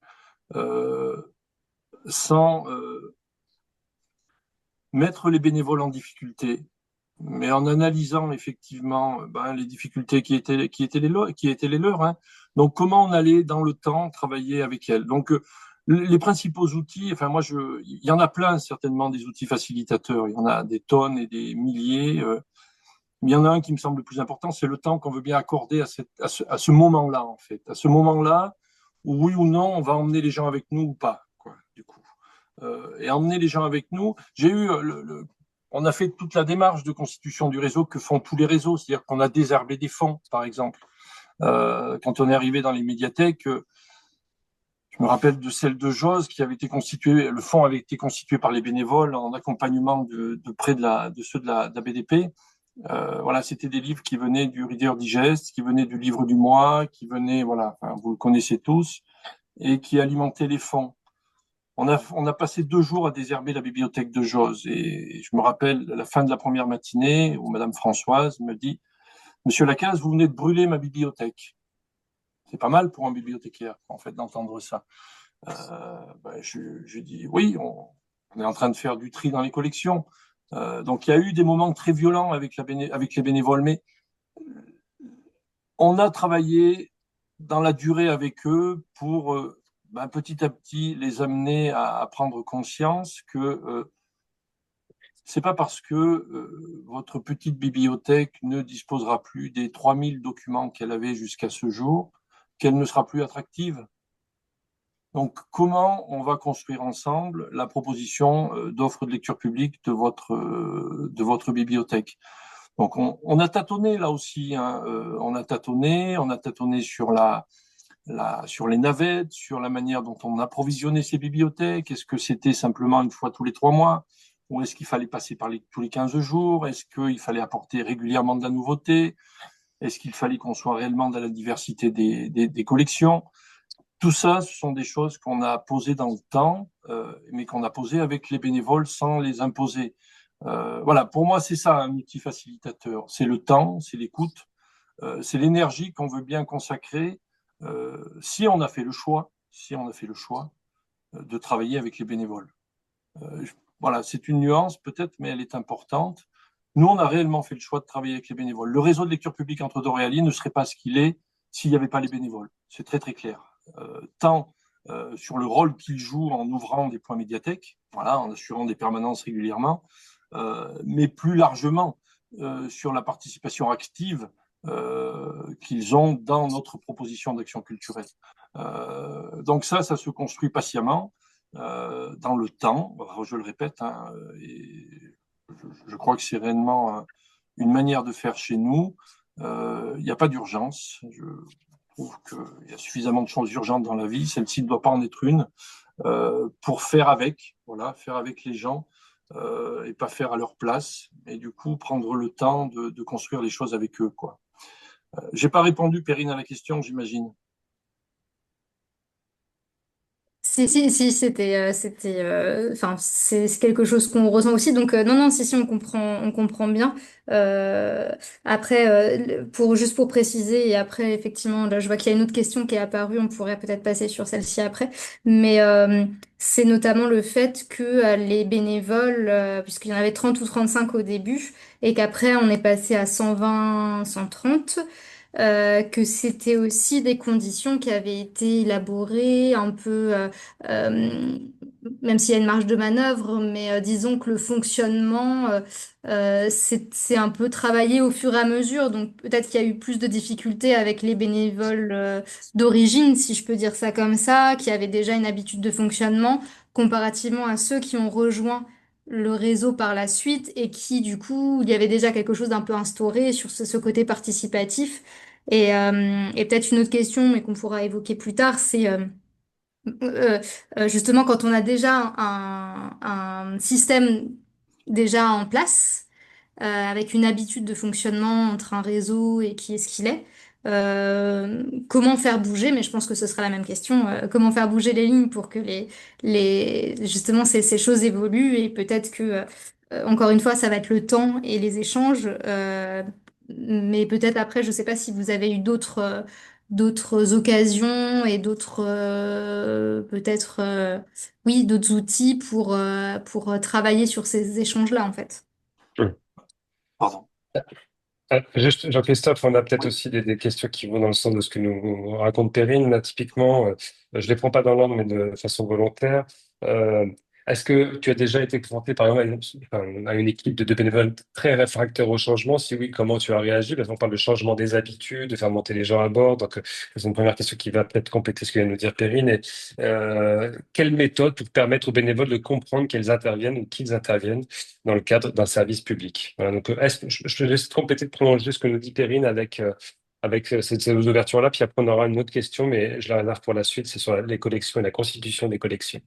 euh, sans mettre les bénévoles en difficulté, mais en analysant effectivement ben, les difficultés qui étaient les leurs. Hein. Donc, comment on allait dans le temps travailler avec elles. Donc, les principaux outils, enfin, il y en a plein certainement des outils facilitateurs. Il y en a des tonnes et des milliers. Mais il y en a un qui me semble le plus important, c'est le temps qu'on veut bien accorder à ce moment-là, en fait. À ce moment-là, où oui ou non, on va emmener les gens avec nous ou pas, quoi, du coup. Et emmener les gens avec nous. On a fait toute la démarche de constitution du réseau que font tous les réseaux, c'est-à-dire qu'on a désherbé des fonds, par exemple. Quand on est arrivé dans les médiathèques, je me rappelle de celle de Joz qui avait été constituée, le fonds avait été constitué par les bénévoles en accompagnement de près de ceux de de la BDP. Voilà, c'était des livres qui venaient du Reader Digest, qui venaient du livre du mois, qui venaient, voilà, enfin, vous le connaissez tous. et qui alimentait les fonds. On a passé 2 jours à désherber la bibliothèque de Jose. Et je me rappelle, à la fin de la première matinée, où Madame Françoise me dit, Monsieur Lacaze, vous venez de brûler ma bibliothèque. C'est pas mal pour un bibliothécaire, en fait, d'entendre ça. Je dis, oui, on est en train de faire du tri dans les collections. Donc, il y a eu des moments très violents avec les bénévoles, mais on a travaillé dans la durée avec eux pour petit à petit les amener à prendre conscience que c'est pas parce que votre petite bibliothèque ne disposera plus des 3000 documents qu'elle avait jusqu'à ce jour qu'elle ne sera plus attractive. Donc, comment on va construire ensemble la proposition d'offre de lecture publique de votre bibliothèque? Donc, on a tâtonné là aussi, hein, on a tâtonné sur les navettes, sur la manière dont on approvisionnait ces bibliothèques. Est-ce que c'était simplement une fois tous les 3 mois? Ou est-ce qu'il fallait passer par tous les 15 jours? Est-ce qu'il fallait apporter régulièrement de la nouveauté? Est-ce qu'il fallait qu'on soit réellement dans la diversité des collections? Tout ça, ce sont des choses qu'on a posées dans le temps, mais qu'on a posées avec les bénévoles sans les imposer. Voilà, pour moi, c'est ça un outil facilitateur. C'est le temps, c'est l'écoute, c'est l'énergie qu'on veut bien consacrer si on a fait le choix, de travailler avec les bénévoles. Voilà, c'est une nuance peut-être, mais elle est importante. Nous, on a réellement fait le choix de travailler avec les bénévoles. Le réseau de lecture publique entre Dore et Allier ne serait pas ce qu'il est s'il n'y avait pas les bénévoles. C'est très très clair. Tant sur le rôle qu'ils jouent en ouvrant des points médiathèques, voilà, en assurant des permanences régulièrement, mais plus largement sur la participation active qu'ils ont dans notre proposition d'action culturelle. Donc ça se construit patiemment dans le temps. Je le répète, hein, et je crois que c'est réellement une manière de faire chez nous. Il n'y a pas d'urgence. Je trouve qu'il y a suffisamment de choses urgentes dans la vie. Celle-ci ne doit pas en être une pour faire avec, voilà, faire avec les gens et pas faire à leur place. Et du coup, prendre le temps de construire les choses avec eux, quoi. J'ai pas répondu, Perrine, à la question, j'imagine.
Si, enfin, c'est quelque chose qu'on ressent aussi. Donc, non, non, si, on comprend bien. Euh, Après, juste pour préciser, et après, effectivement, là, je vois qu'il y a une autre question qui est apparue. On pourrait peut-être passer sur celle-ci après. Mais c'est notamment le fait que les bénévoles, puisqu'il y en avait 30 ou 35 au début, et qu'après, on est passé à 120, 130. Que c'était aussi des conditions qui avaient été élaborées un peu, euh, même s'il y a une marge de manœuvre, mais disons que le fonctionnement, c'est un peu travaillé au fur et à mesure. Donc peut-être qu'il y a eu plus de difficultés avec les bénévoles d'origine, si je peux dire ça comme ça, qui avaient déjà une habitude de fonctionnement, comparativement à ceux qui ont rejoint le réseau par la suite et qui, du coup, il y avait déjà quelque chose d'un peu instauré sur ce côté participatif. Et peut-être une autre question, mais qu'on pourra évoquer plus tard, c'est euh, justement quand on a déjà un système déjà en place, avec une habitude de fonctionnement entre un réseau et qui est ce qu'il est. Comment faire bouger, mais je pense que ce sera la même question, comment faire bouger les lignes pour que justement ces choses évoluent et peut-être que, encore une fois, ça va être le temps et les échanges, mais peut-être après, je ne sais pas si vous avez eu d'autres occasions et peut-être, oui, d'autres outils pour travailler sur ces échanges-là, en fait.
Hum.
Pardon.
Juste, Jean-Christophe, on a peut-être
Oui.
aussi des questions qui vont dans le sens de ce que nous raconte Perrine. Là, typiquement, je les prends pas dans l'ordre, mais de façon volontaire. Euh, Est-ce que tu as déjà été confronté, par exemple, à une équipe de bénévoles très réfractaires au changement? Si oui, comment tu as réagi? Parce qu'on parle de changement des habitudes, de faire monter les gens à bord. Donc, c'est une première question qui va peut-être compléter ce que vient de nous dire Perrine. Et, quelle méthode pour permettre aux bénévoles de comprendre qu'elles interviennent ou qu'ils interviennent dans le cadre d'un service public? Voilà, donc, je te laisse compléter, prolonger ce que nous dit Perrine avec ces ouvertures-là, puis après on aura une autre question, mais je la réserve pour la suite, c'est sur les collections et la constitution des collections.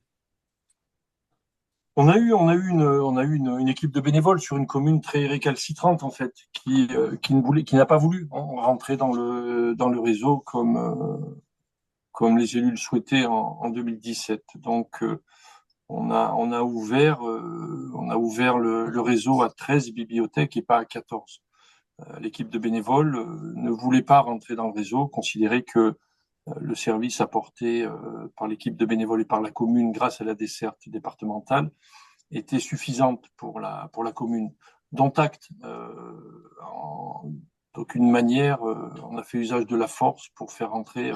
On a eu une équipe de bénévoles sur une commune très récalcitrante en fait, qui n'a pas voulu rentrer dans le réseau comme les élus le souhaitaient en 2017. Donc, on a ouvert le réseau à 13 bibliothèques et pas à 14. L'équipe de bénévoles ne voulait pas rentrer dans le réseau, considérait que le service apporté par l'équipe de bénévoles et par la commune grâce à la desserte départementale était suffisante pour la commune. Dont acte, d'aucune manière, on a fait usage de la force pour faire entrer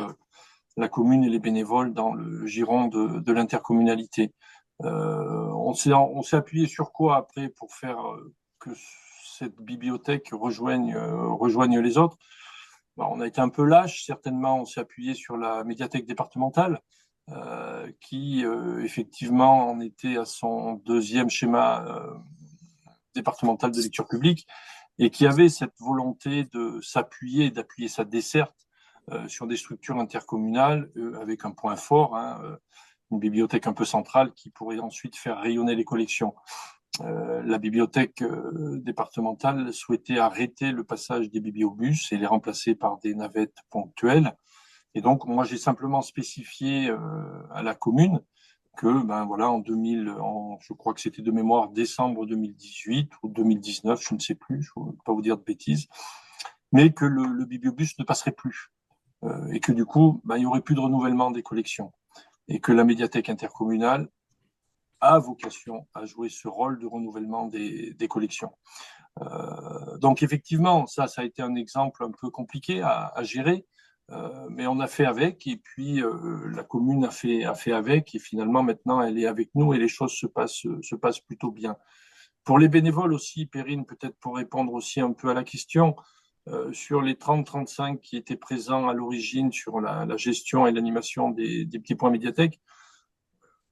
la commune et les bénévoles dans le giron de l'intercommunalité. On s'est appuyé sur quoi après pour faire que cette bibliothèque rejoigne les autres? On a été un peu lâche, certainement. On s'est appuyé sur la médiathèque départementale, qui effectivement en était à son deuxième schéma départemental de lecture publique et qui avait cette volonté de s'appuyer, d'appuyer sa desserte sur des structures intercommunales avec un point fort, une bibliothèque un peu centrale qui pourrait ensuite faire rayonner les collections. La bibliothèque départementale souhaitait arrêter le passage des bibliobus et les remplacer par des navettes ponctuelles. Et donc, moi, j'ai simplement spécifié à la commune que, je crois que c'était de mémoire décembre 2018 ou 2019, je ne sais plus, je ne veux pas vous dire de bêtises, mais que le bibliobus ne passerait plus. Et que du coup, il n'y aurait plus de renouvellement des collections. Et que la médiathèque intercommunale a vocation à jouer ce rôle de renouvellement des collections. Donc effectivement, ça a été un exemple un peu compliqué à gérer, mais on a fait avec, et puis la commune a fait avec, et finalement maintenant elle est avec nous et les choses se passent plutôt bien. Pour les bénévoles aussi, Perrine, peut-être pour répondre aussi un peu à la question, sur les 30-35 qui étaient présents à l'origine sur la gestion et l'animation des petits points médiathèques,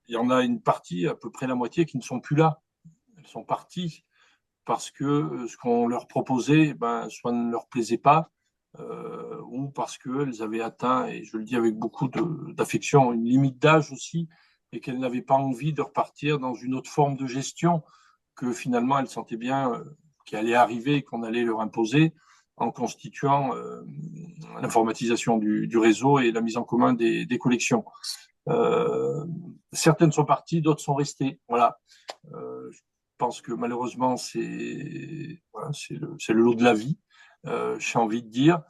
il y en a une partie, à peu près la moitié, qui ne sont plus là. Elles sont parties parce que ce qu'on leur proposait, soit ne leur plaisait pas, ou parce qu'elles avaient atteint, et je le dis avec beaucoup d'affection, une limite d'âge aussi, et qu'elles n'avaient pas envie de repartir dans une autre forme de gestion que finalement elles sentaient bien qui allait arriver et qu'on allait leur imposer en constituant l'informatisation du réseau et la mise en commun des collections. Certaines sont parties, d'autres sont restées. Voilà. Je pense que malheureusement, c'est le lot de la vie, j'ai envie de dire.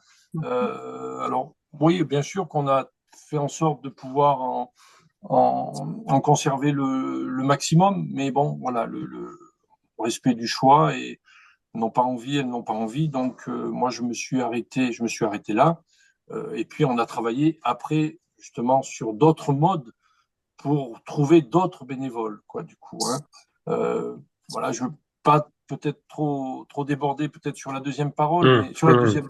Alors, oui, bien sûr qu'on a fait en sorte de pouvoir en conserver le maximum, mais bon, voilà, le respect du choix et n'ont pas envie, elles n'ont pas envie. Donc, moi, je me suis arrêté là. Et puis, on a travaillé après, justement, sur d'autres modes pour trouver d'autres bénévoles, quoi, du coup. Voilà, je veux pas peut-être trop déborder peut-être sur la deuxième parole, mais sur la deuxième.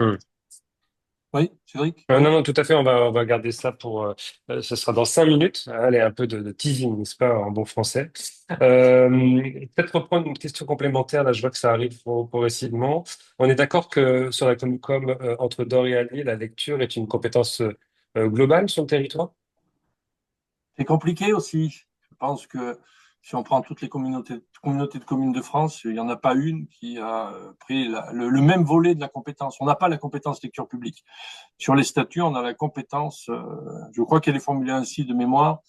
Oui, Cédric?
Non,
Oui.
non, tout à fait. On va garder ça pour. Ce sera dans 5 minutes. Allez, un peu de teasing, n'est-ce pas, en bon français. Peut-être reprendre une question complémentaire. Là, je vois que ça arrive progressivement. On est d'accord que sur la Comcom, entre Dore et Allier, la lecture est une compétence globale sur le territoire?
C'est compliqué aussi. Je pense que si on prend toutes les communautés de communes de France, il n'y en a pas une qui a pris le même volet de la compétence. On n'a pas la compétence lecture publique. Sur les statuts, on a la compétence, je crois qu'elle est formulée ainsi de mémoire,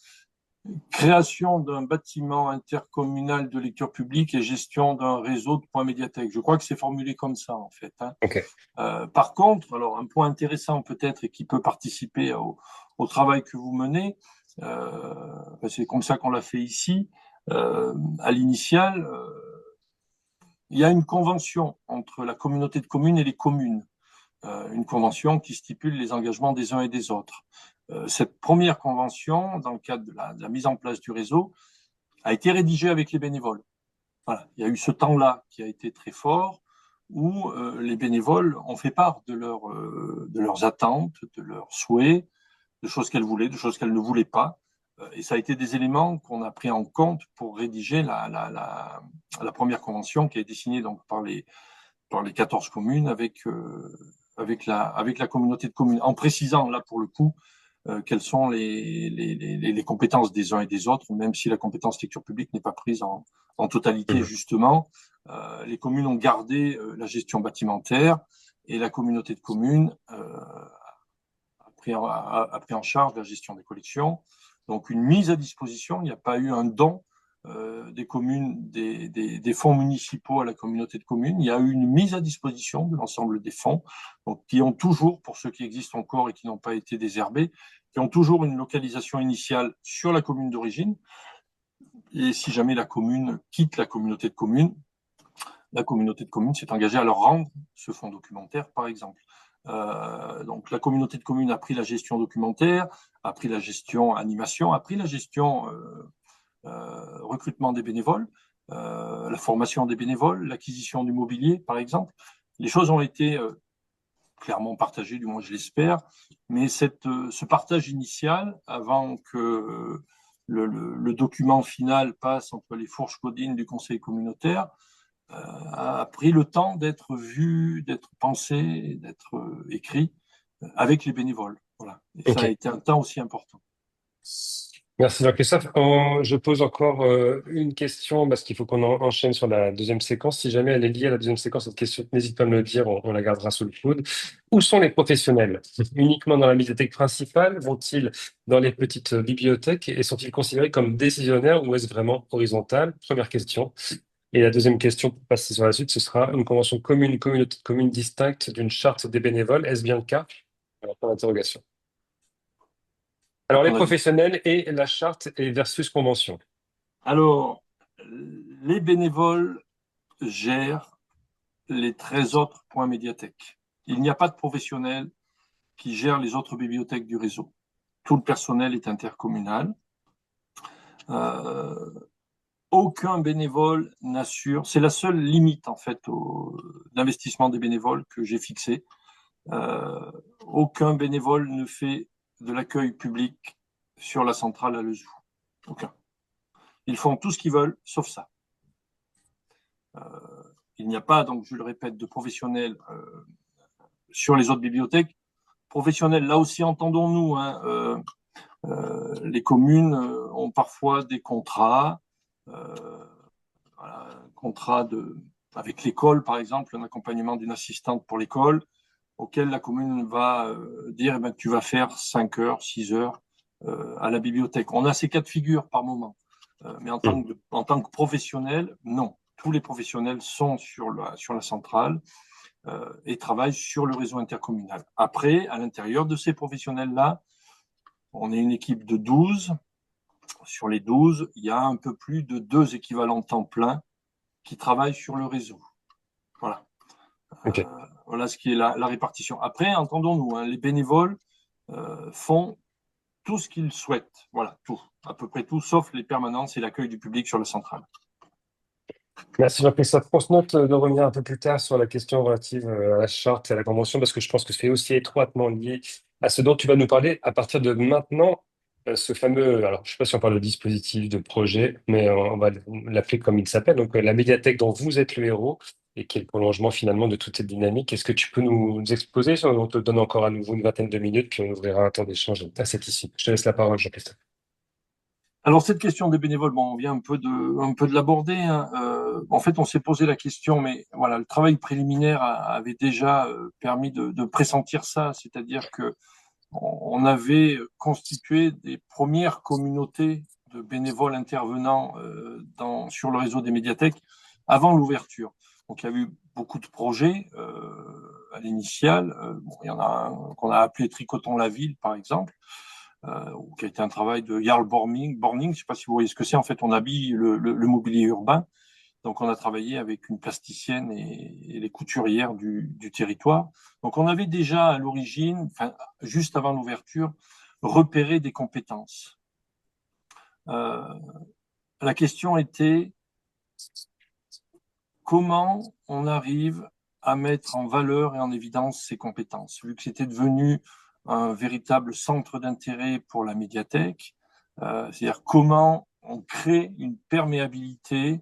création d'un bâtiment intercommunal de lecture publique et gestion d'un réseau de points médiathèques. Je crois que c'est formulé comme ça, en fait.
Ok.
Par contre, alors un point intéressant peut-être et qui peut participer au travail que vous menez, c'est comme ça qu'on l'a fait ici, à l'initiale, il y a une convention entre la communauté de communes et les communes, une convention qui stipule les engagements des uns et des autres. Cette première convention, dans le cadre de la mise en place du réseau, a été rédigée avec les bénévoles. Voilà. Il y a eu ce temps-là qui a été très fort, où les bénévoles ont fait part de leurs attentes, de leurs souhaits, de choses qu'elles voulaient, de choses qu'elles ne voulaient pas. Et ça a été des éléments qu'on a pris en compte pour rédiger la première convention qui a été signée donc, par les 14 communes avec la communauté de communes, en précisant là pour le coup quelles sont les compétences des uns et des autres, même si la compétence lecture publique n'est pas prise en totalité,
Mhm.
justement. Les communes ont gardé la gestion bâtimentaire et la communauté de communes a a pris en charge la gestion des collections. Donc une mise à disposition, il n'y a pas eu un don des communes, des fonds municipaux à la communauté de communes. Il y a eu une mise à disposition de l'ensemble des fonds, donc, qui ont toujours, pour ceux qui existent encore et qui n'ont pas été désherbés, qui ont toujours une localisation initiale sur la commune d'origine. Et si jamais la commune quitte la communauté de communes s'est engagée à leur rendre ce fonds documentaire, par exemple. Donc la communauté de communes a pris la gestion documentaire, a pris la gestion animation, a pris la gestion recrutement des bénévoles, la formation des bénévoles, l'acquisition du mobilier, par exemple. Les choses ont été clairement partagées, du moins je l'espère, mais ce partage initial, avant que le document final passe entre les fourches codines du conseil communautaire, a pris le temps d'être vu, d'être pensé, d'être écrit avec les bénévoles. Voilà. Et ça a été un temps aussi important.
Merci Jean-Christophe. Je pose encore une question parce qu'il faut qu'on enchaîne sur la deuxième séquence. Si jamais elle est liée à la deuxième séquence, cette question, n'hésite pas à me le dire, on la gardera sous le coude. Où sont les professionnels? Uniquement dans la médiathèque principale? Vont-ils dans les petites bibliothèques et sont-ils considérés comme décisionnaires ou est-ce vraiment horizontal? Première question. Et la deuxième question, pour passer sur la suite, ce sera une convention commune, une communauté de communes distincte d'une charte des bénévoles. Est-ce bien le cas? Alors, point d'interrogation. Alors, les professionnels et la charte et versus convention.
Alors, les bénévoles gèrent les 13 autres points médiathèques. Il n'y a pas de professionnel qui gère les autres bibliothèques du réseau. Tout le personnel est intercommunal. Aucun bénévole n'assure, c'est la seule limite en fait d'investissement des bénévoles que j'ai fixé. Aucun bénévole ne fait de l'accueil public sur la centrale à Lezoux. Aucun. Ils font tout ce qu'ils veulent, sauf ça. Il n'y a pas, donc je le répète, de professionnels sur les autres bibliothèques. Professionnels, là aussi, entendons-nous, hein, les communes ont parfois des contrats, voilà, un contrat avec l'école, par exemple, un accompagnement d'une assistante pour l'école, auquel la commune va dire, eh ben, tu vas faire 5 heures, 6 heures à la bibliothèque. On a ces cas de figure par moment. Mais en tant que professionnel, non. Tous les professionnels sont sur la centrale et travaillent sur le réseau intercommunal. Après, à l'intérieur de ces professionnels-là, on est une équipe de 12. Sur les 12, il y a un peu plus de 2 équivalents temps plein qui travaillent sur le réseau. Voilà.
Okay.
Voilà ce qui est la répartition. Après, entendons-nous, hein, les bénévoles font tout ce qu'ils souhaitent. Voilà, tout, à peu près tout, sauf les permanences et l'accueil du public sur la centrale.
Merci Jean-Christophe. On se note de revenir un peu plus tard sur la question relative à la charte et à la convention, parce que je pense que c'est aussi étroitement lié à ce dont tu vas nous parler à partir de maintenant. Ce fameux, alors je ne sais pas si on parle de dispositif, de projet, mais on va l'appeler comme il s'appelle, donc la médiathèque dont vous êtes le héros et qui est le prolongement finalement de toute cette dynamique. Est-ce que tu peux nous exposer? On te donne encore à nouveau une vingtaine de minutes, puis on ouvrira un temps d'échange à cette issue. Je te laisse la parole, Jean-Christophe.
Alors cette question des bénévoles, bon, on vient un peu de l'aborder, hein. En fait, on s'est posé la question, mais voilà, le travail préliminaire avait déjà permis de pressentir ça, c'est-à-dire que on avait constitué des premières communautés de bénévoles intervenants sur le réseau des médiathèques avant l'ouverture. Donc il y a eu beaucoup de projets à l'initiale. Bon, il y en a un qu'on a appelé Tricoton la ville, par exemple, qui a été un travail de Jarl Borning. Je ne sais pas si vous voyez ce que c'est. En fait, on habille le mobilier urbain. Donc, on a travaillé avec une plasticienne et les couturières du territoire. Donc, on avait déjà à l'origine, juste avant l'ouverture, repéré des compétences. La question était comment on arrive à mettre en valeur et en évidence ces compétences, vu que c'était devenu un véritable centre d'intérêt pour la médiathèque, c'est-à-dire comment on crée une perméabilité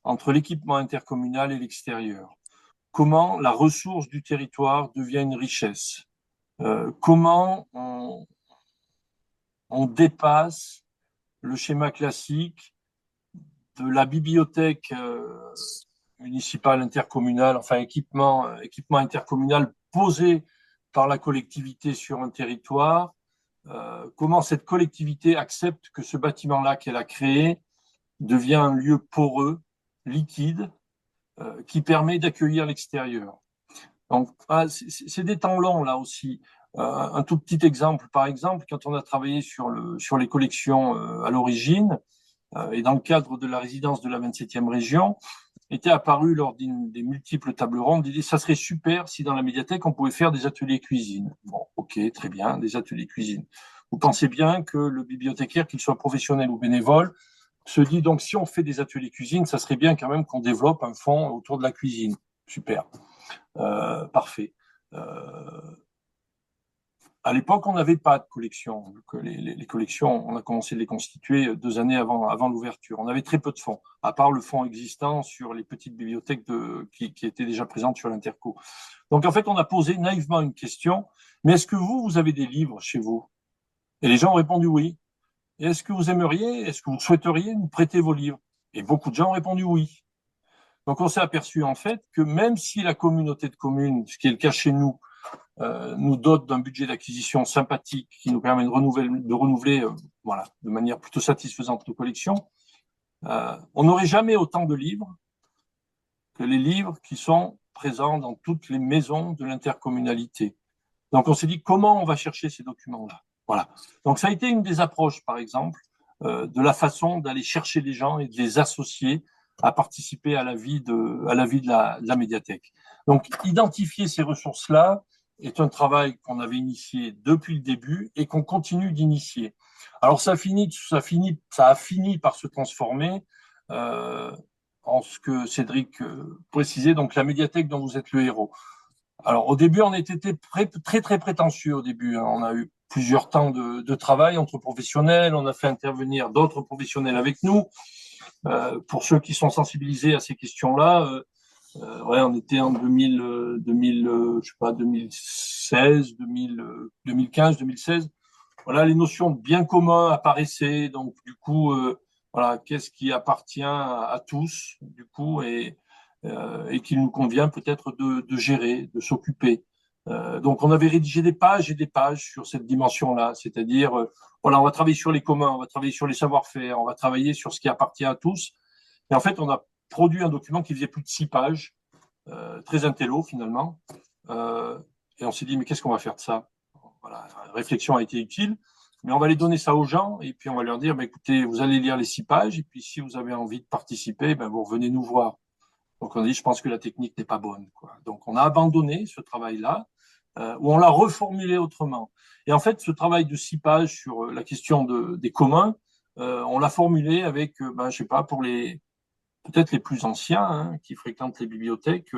entre l'équipement intercommunal et l'extérieur, comment la ressource du territoire devient une richesse, comment on dépasse le schéma classique de la bibliothèque municipale intercommunale, enfin équipement intercommunal posé par la collectivité sur un territoire, comment cette collectivité accepte que ce bâtiment-là qu'elle a créé devient un lieu poreux, liquide, qui permet d'accueillir l'extérieur. Donc, c'est des temps longs là aussi. Un tout petit exemple, par exemple, quand on a travaillé sur les collections à l'origine, et dans le cadre de la résidence de la 27e région, était apparu lors des multiples tables rondes l'idée ça serait super si dans la médiathèque on pouvait faire des ateliers cuisine. Bon, ok, très bien, des ateliers cuisine. Vous pensez bien que le bibliothécaire, qu'il soit professionnel ou bénévole, se dit donc si on fait des ateliers cuisine, ça serait bien quand même qu'on développe un fonds autour de la cuisine. Super, parfait. À l'époque, on n'avait pas de collection. Les collections, on a commencé à les constituer 2 années avant l'ouverture. On avait très peu de fonds, à part le fonds existant sur les petites bibliothèques qui étaient déjà présentes sur l'Interco. Donc, en fait, on a posé naïvement une question, mais est-ce que vous avez des livres chez vous? Et les gens ont répondu oui. Et est-ce que vous souhaiteriez nous prêter vos livres? Et beaucoup de gens ont répondu oui. Donc, on s'est aperçu, en fait, que même si la communauté de communes, ce qui est le cas chez nous, nous dote d'un budget d'acquisition sympathique qui nous permet de renouveler voilà, de manière plutôt satisfaisante nos collections. On n'aurait jamais autant de livres que les livres qui sont présents dans toutes les maisons de l'intercommunalité. Donc on s'est dit comment on va chercher ces documents-là. Voilà. Donc ça a été une des approches, par exemple, de la façon d'aller chercher les gens et de les associer à participer à la vie de la médiathèque. Donc identifier ces ressources-là, est un travail qu'on avait initié depuis le début et qu'on continue d'initier. Alors ça a fini par se transformer en ce que Cédric précisait, donc la médiathèque dont vous êtes le héros. Alors au début, on était très très prétentieux au début. Hein. On a eu plusieurs temps de travail entre professionnels, on a fait intervenir d'autres professionnels avec nous. Pour ceux qui sont sensibilisés à ces questions-là, ouais, on était en 2016, 2015, 2016. Voilà, les notions de bien commun apparaissaient. Donc, du coup, voilà, qu'est-ce qui appartient à tous, du coup, et qu'il nous convient peut-être de gérer, de s'occuper. Donc, on avait rédigé des pages et des pages sur cette dimension-là, c'est-à-dire, voilà, on va travailler sur les communs, on va travailler sur les savoir-faire, on va travailler sur ce qui appartient à tous. Et en fait, on a produit un document qui faisait plus de 6 pages, très intello finalement. Et on s'est dit, mais qu'est-ce qu'on va faire de ça? Voilà, la réflexion a été utile, mais on va les donner ça aux gens et puis on va leur dire, bah, écoutez, vous allez lire les 6 pages et puis si vous avez envie de participer, ben, vous revenez nous voir. Donc on a dit, je pense que la technique n'est pas bonne. Quoi. Donc on a abandonné ce travail-là, ou on l'a reformulé autrement. Et en fait, ce travail de 6 pages sur la question des communs, on l'a formulé avec, ben, je sais pas, pour peut-être les plus anciens hein, qui fréquentent les bibliothèques,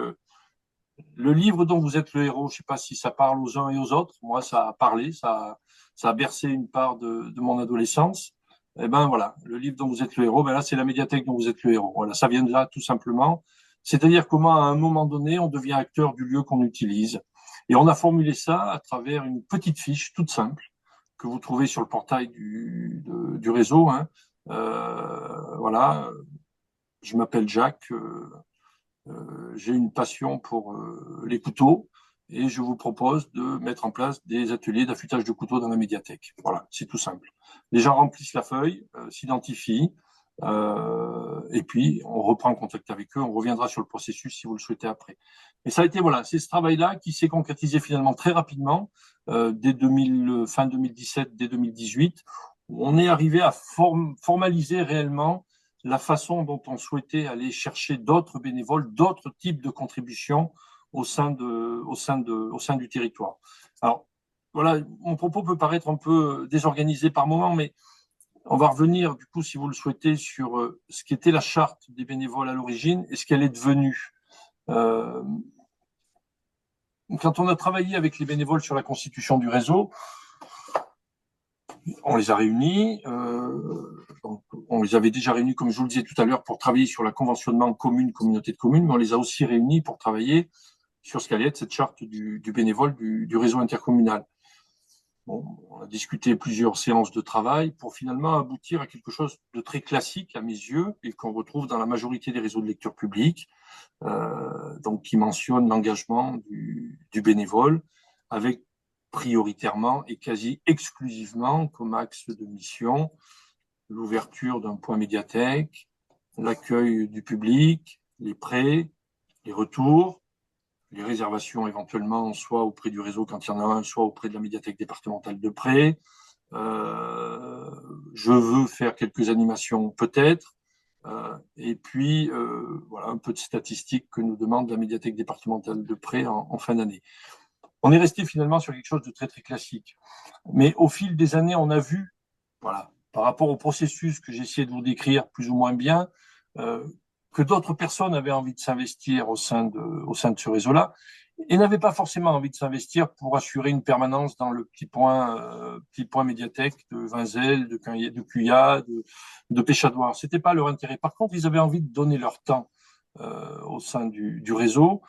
le livre dont vous êtes le héros, je ne sais pas si ça parle aux uns et aux autres. Moi, ça a parlé, ça a bercé une part de mon adolescence. Eh ben voilà, le livre dont vous êtes le héros, ben là, c'est la médiathèque dont vous êtes le héros. Voilà, ça vient de là, tout simplement. C'est-à-dire comment, à un moment donné, on devient acteur du lieu qu'on utilise. Et on a formulé ça à travers une petite fiche toute simple que vous trouvez sur le portail du réseau. Hein. Voilà, je m'appelle Jacques. J'ai une passion pour les couteaux et je vous propose de mettre en place des ateliers d'affûtage de couteaux dans la médiathèque. Voilà, c'est tout simple. Les gens remplissent la feuille, s'identifient et puis on reprend contact avec eux. On reviendra sur le processus si vous le souhaitez après. Et ça a été voilà, c'est ce travail-là qui s'est concrétisé finalement très rapidement dès fin 2017, dès 2018. On est arrivé à formaliser réellement la façon dont on souhaitait aller chercher d'autres bénévoles, d'autres types de contributions au sein du territoire. Alors, voilà, mon propos peut paraître un peu désorganisé par moment, mais on va revenir, du coup, si vous le souhaitez, sur ce qu'était la charte des bénévoles à l'origine et ce qu'elle est devenue. Quand on a travaillé avec les bénévoles sur la constitution du réseau, on les a réunis, on les avait déjà réunis, comme je vous le disais tout à l'heure, pour travailler sur la conventionnement commune, communauté de communes, mais on les a aussi réunis pour travailler sur ce qu'allait être cette charte du bénévole du réseau intercommunal. Bon, on a discuté plusieurs séances de travail pour finalement aboutir à quelque chose de très classique à mes yeux et qu'on retrouve dans la majorité des réseaux de lecture publique, donc qui mentionne l'engagement du bénévole, avec prioritairement et quasi exclusivement comme axe de mission l'ouverture d'un point médiathèque, l'accueil du public, les prêts, les retours, les réservations éventuellement, soit auprès du réseau quand il y en a un, soit auprès de la médiathèque départementale de prêt. Je veux faire quelques animations peut-être. Et puis, voilà, un peu de statistiques que nous demande la médiathèque départementale de prêt en fin d'année. On est resté finalement sur quelque chose de très, très classique. Mais au fil des années, on a vu, voilà, par rapport au processus que j'ai essayé de vous décrire plus ou moins bien, que d'autres personnes avaient envie de s'investir au sein de ce réseau-là et n'avaient pas forcément envie de s'investir pour assurer une permanence dans le petit point médiathèque de Vinzel, de Cuya, de Péchadoire. C'était pas leur intérêt. Par contre, ils avaient envie de donner leur temps au sein du réseau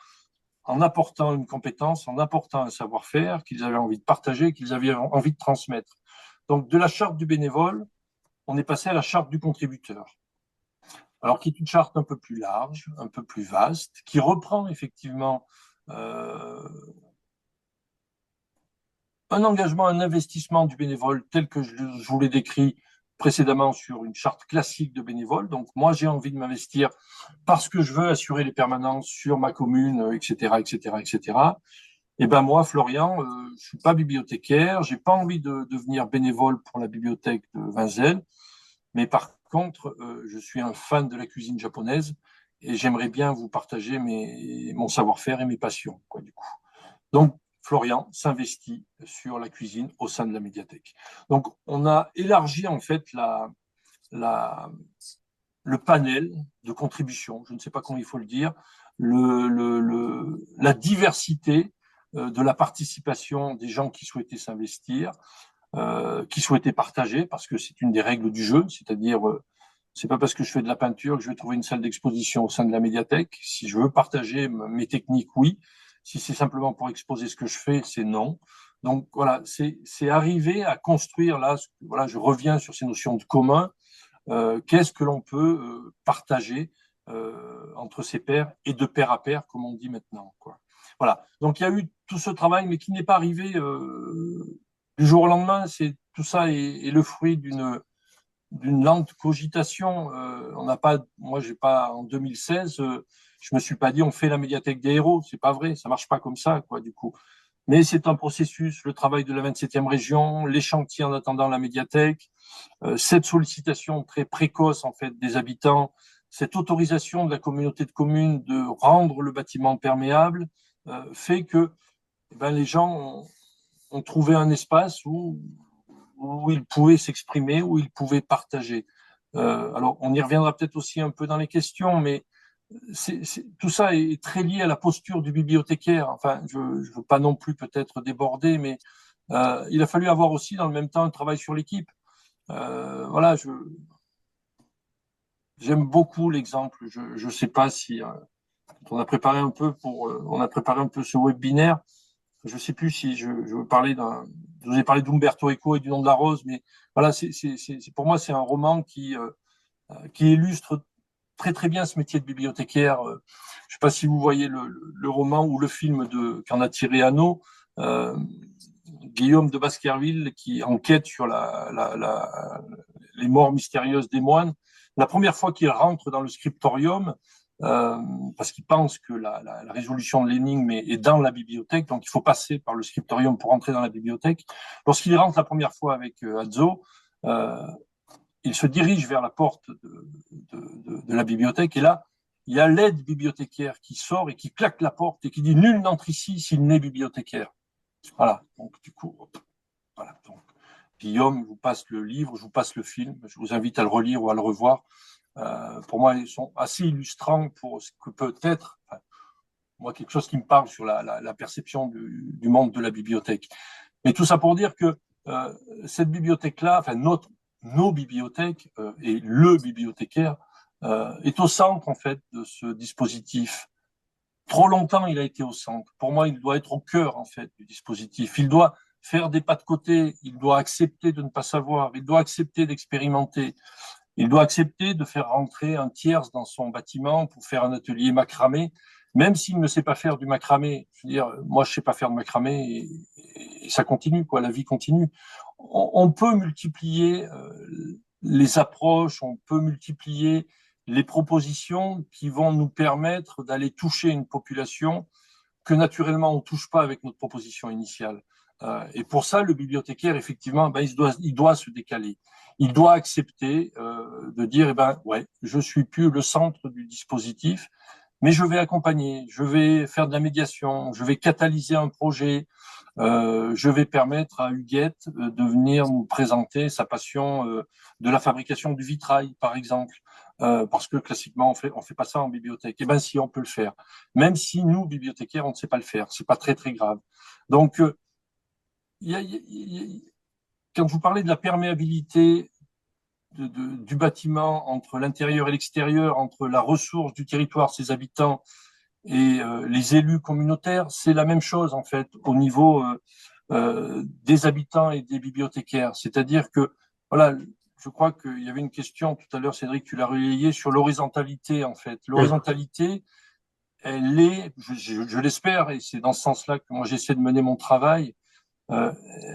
en apportant une compétence, en apportant un savoir-faire qu'ils avaient envie de partager, qu'ils avaient envie de transmettre. Donc, de la charte du bénévole, on est passé à la charte du contributeur. Alors, qui est une charte un peu plus large, un peu plus vaste, qui reprend effectivement un engagement, un investissement du bénévole tel que je vous l'ai décrit précédemment sur une charte classique de bénévole. Donc, moi, j'ai envie de m'investir parce que je veux assurer les permanences sur ma commune, etc., etc., etc. Et ben moi, Florian, je suis pas bibliothécaire, j'ai pas envie de devenir bénévole pour la bibliothèque de Vinzel, mais par contre, je suis un fan de la cuisine japonaise et j'aimerais bien vous partager mon savoir-faire et mes passions, quoi, du coup. Donc, Florian s'investit sur la cuisine au sein de la médiathèque. Donc, on a élargi en fait le panel de contributions, je ne sais pas comment il faut le dire, la diversité de la participation des gens qui souhaitaient s'investir, qui souhaitaient partager, parce que c'est une des règles du jeu, c'est-à-dire c'est pas parce que je fais de la peinture que je vais trouver une salle d'exposition au sein de la médiathèque. Si je veux partager mes techniques, oui. Si c'est simplement pour exposer ce que je fais, c'est non. Donc voilà, c'est arriver à construire là. Voilà, je reviens sur ces notions de commun. Qu'est-ce que l'on peut partager entre ses pairs et de pair à pair, comme on dit maintenant, quoi. Voilà. Donc il y a eu tout ce travail, mais qui n'est pas arrivé du jour au lendemain. C'est tout ça est le fruit d'une lente cogitation. On n'a pas, moi, j'ai pas en 2016, je me suis pas dit on fait la médiathèque des héros. C'est pas vrai, ça marche pas comme ça, quoi, du coup. Mais c'est un processus, le travail de la 27e région, les chantiers en attendant la médiathèque, cette sollicitation très précoce en fait des habitants, cette autorisation de la communauté de communes de rendre le bâtiment perméable, fait que les gens ont trouvé un espace où ils pouvaient s'exprimer, où ils pouvaient partager. Alors, on y reviendra peut-être aussi un peu dans les questions, mais tout ça est très lié à la posture du bibliothécaire. Enfin, je ne veux pas non plus peut-être déborder, mais il a fallu avoir aussi dans le même temps un travail sur l'équipe. Voilà, j'aime beaucoup l'exemple. Je sais pas si on a préparé un peu on a préparé un peu ce webinaire. Je sais plus si je veux parler je vous ai parlé d'Umberto Eco et du Nom de la Rose, mais voilà, pour moi c'est un roman qui illustre très très bien ce métier de bibliothécaire. Je sais pas si vous voyez le roman ou le film qu'en a tiré Anno. Guillaume de Baskerville qui enquête sur les morts mystérieuses des moines. La première fois qu'il rentre dans le scriptorium, parce qu'il pense que la résolution de l'énigme est dans la bibliothèque, donc il faut passer par le scriptorium pour entrer dans la bibliothèque. Lorsqu'il rentre la première fois avec Adzo, il se dirige vers la porte de la bibliothèque et là, il y a l'aide bibliothécaire qui sort et qui claque la porte et qui dit « Nul n'entre ici s'il n'est bibliothécaire ». Voilà, donc du coup, voilà. Donc, Guillaume, je vous passe le livre, je vous passe le film, je vous invite à le relire ou à le revoir. Pour moi, ils sont assez illustrants pour ce que peut être, moi, quelque chose qui me parle sur la perception du monde de la bibliothèque. Mais tout ça pour dire que cette bibliothèque-là, enfin nos bibliothèques et le bibliothécaire est au centre en fait de ce dispositif. Trop longtemps, il a été au centre. Pour moi, il doit être au cœur en fait du dispositif. Il doit faire des pas de côté. Il doit accepter de ne pas savoir. Il doit accepter d'expérimenter. Il doit accepter de faire rentrer un tiers dans son bâtiment pour faire un atelier macramé, même s'il ne sait pas faire du macramé. Je veux dire, moi, je sais pas faire de macramé et ça continue, quoi. La vie continue. On peut multiplier les approches, on peut multiplier les propositions qui vont nous permettre d'aller toucher une population que naturellement on ne touche pas avec notre proposition initiale. Et pour ça, le bibliothécaire, effectivement, ben, il doit se décaler. Il doit accepter de dire, eh ben, ouais, je suis plus le centre du dispositif, mais je vais accompagner, je vais faire de la médiation, je vais catalyser un projet, je vais permettre à Huguette de venir nous présenter sa passion de la fabrication du vitrail, par exemple, parce que classiquement on fait pas ça en bibliothèque. Eh ben si, on peut le faire, même si nous bibliothécaires on ne sait pas le faire, c'est pas très très grave. Donc quand vous parlez de la perméabilité du bâtiment entre l'intérieur et l'extérieur, entre la ressource du territoire, ses habitants et les élus communautaires, c'est la même chose en fait au niveau des habitants et des bibliothécaires. C'est-à-dire que, voilà, je crois qu'il y avait une question tout à l'heure, Cédric, tu l'as relayée sur l'horizontalité en fait. L'horizontalité, elle est, je l'espère, et c'est dans ce sens-là que moi j'essaie de mener mon travail, euh,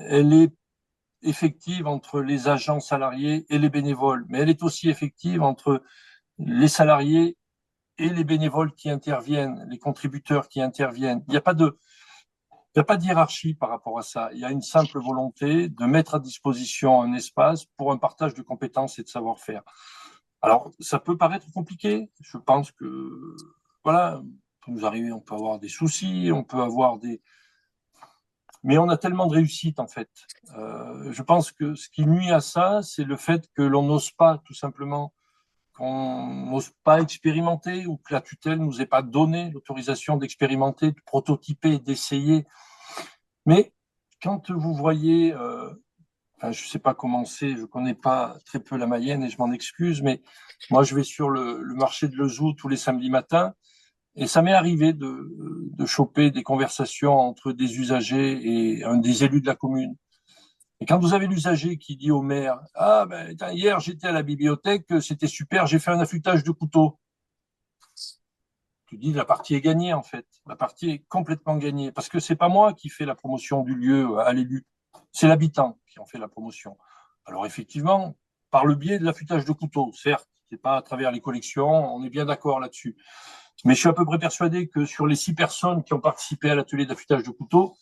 elle est effective entre les agents salariés et les bénévoles, mais elle est aussi effective entre les salariés et les bénévoles qui interviennent, les contributeurs qui interviennent. Il n'y a pas de hiérarchie par rapport à ça. Il y a une simple volonté de mettre à disposition un espace pour un partage de compétences et de savoir-faire. Alors, ça peut paraître compliqué. Je pense que, voilà, peut nous arriver, on peut avoir des soucis, on peut avoir des... Mais on a tellement de réussite, en fait. Je pense que ce qui nuit à ça, c'est le fait que l'on n'ose pas, tout simplement, qu'on n'ose pas expérimenter ou que la tutelle nous ait pas donné l'autorisation d'expérimenter, de prototyper, d'essayer. Mais quand vous voyez, enfin, je ne sais pas comment c'est, je ne connais pas très peu la Mayenne et je m'en excuse, mais moi je vais sur le marché de Lezoux tous les samedis matins et ça m'est arrivé de choper des conversations entre des usagers et un des élus de la commune. Et quand vous avez l'usager qui dit au maire, ah ben hier j'étais à la bibliothèque, c'était super, j'ai fait un affûtage de couteau. Tu dis la partie est gagnée en fait. La partie est complètement gagnée parce que c'est pas moi qui fais la promotion du lieu à l'élu, c'est l'habitant qui en fait la promotion. Alors effectivement, par le biais de l'affûtage de couteaux, certes, c'est pas à travers les collections, on est bien d'accord là-dessus. Mais je suis à peu près persuadé que sur les 6 personnes qui ont participé à l'atelier d'affûtage de couteaux,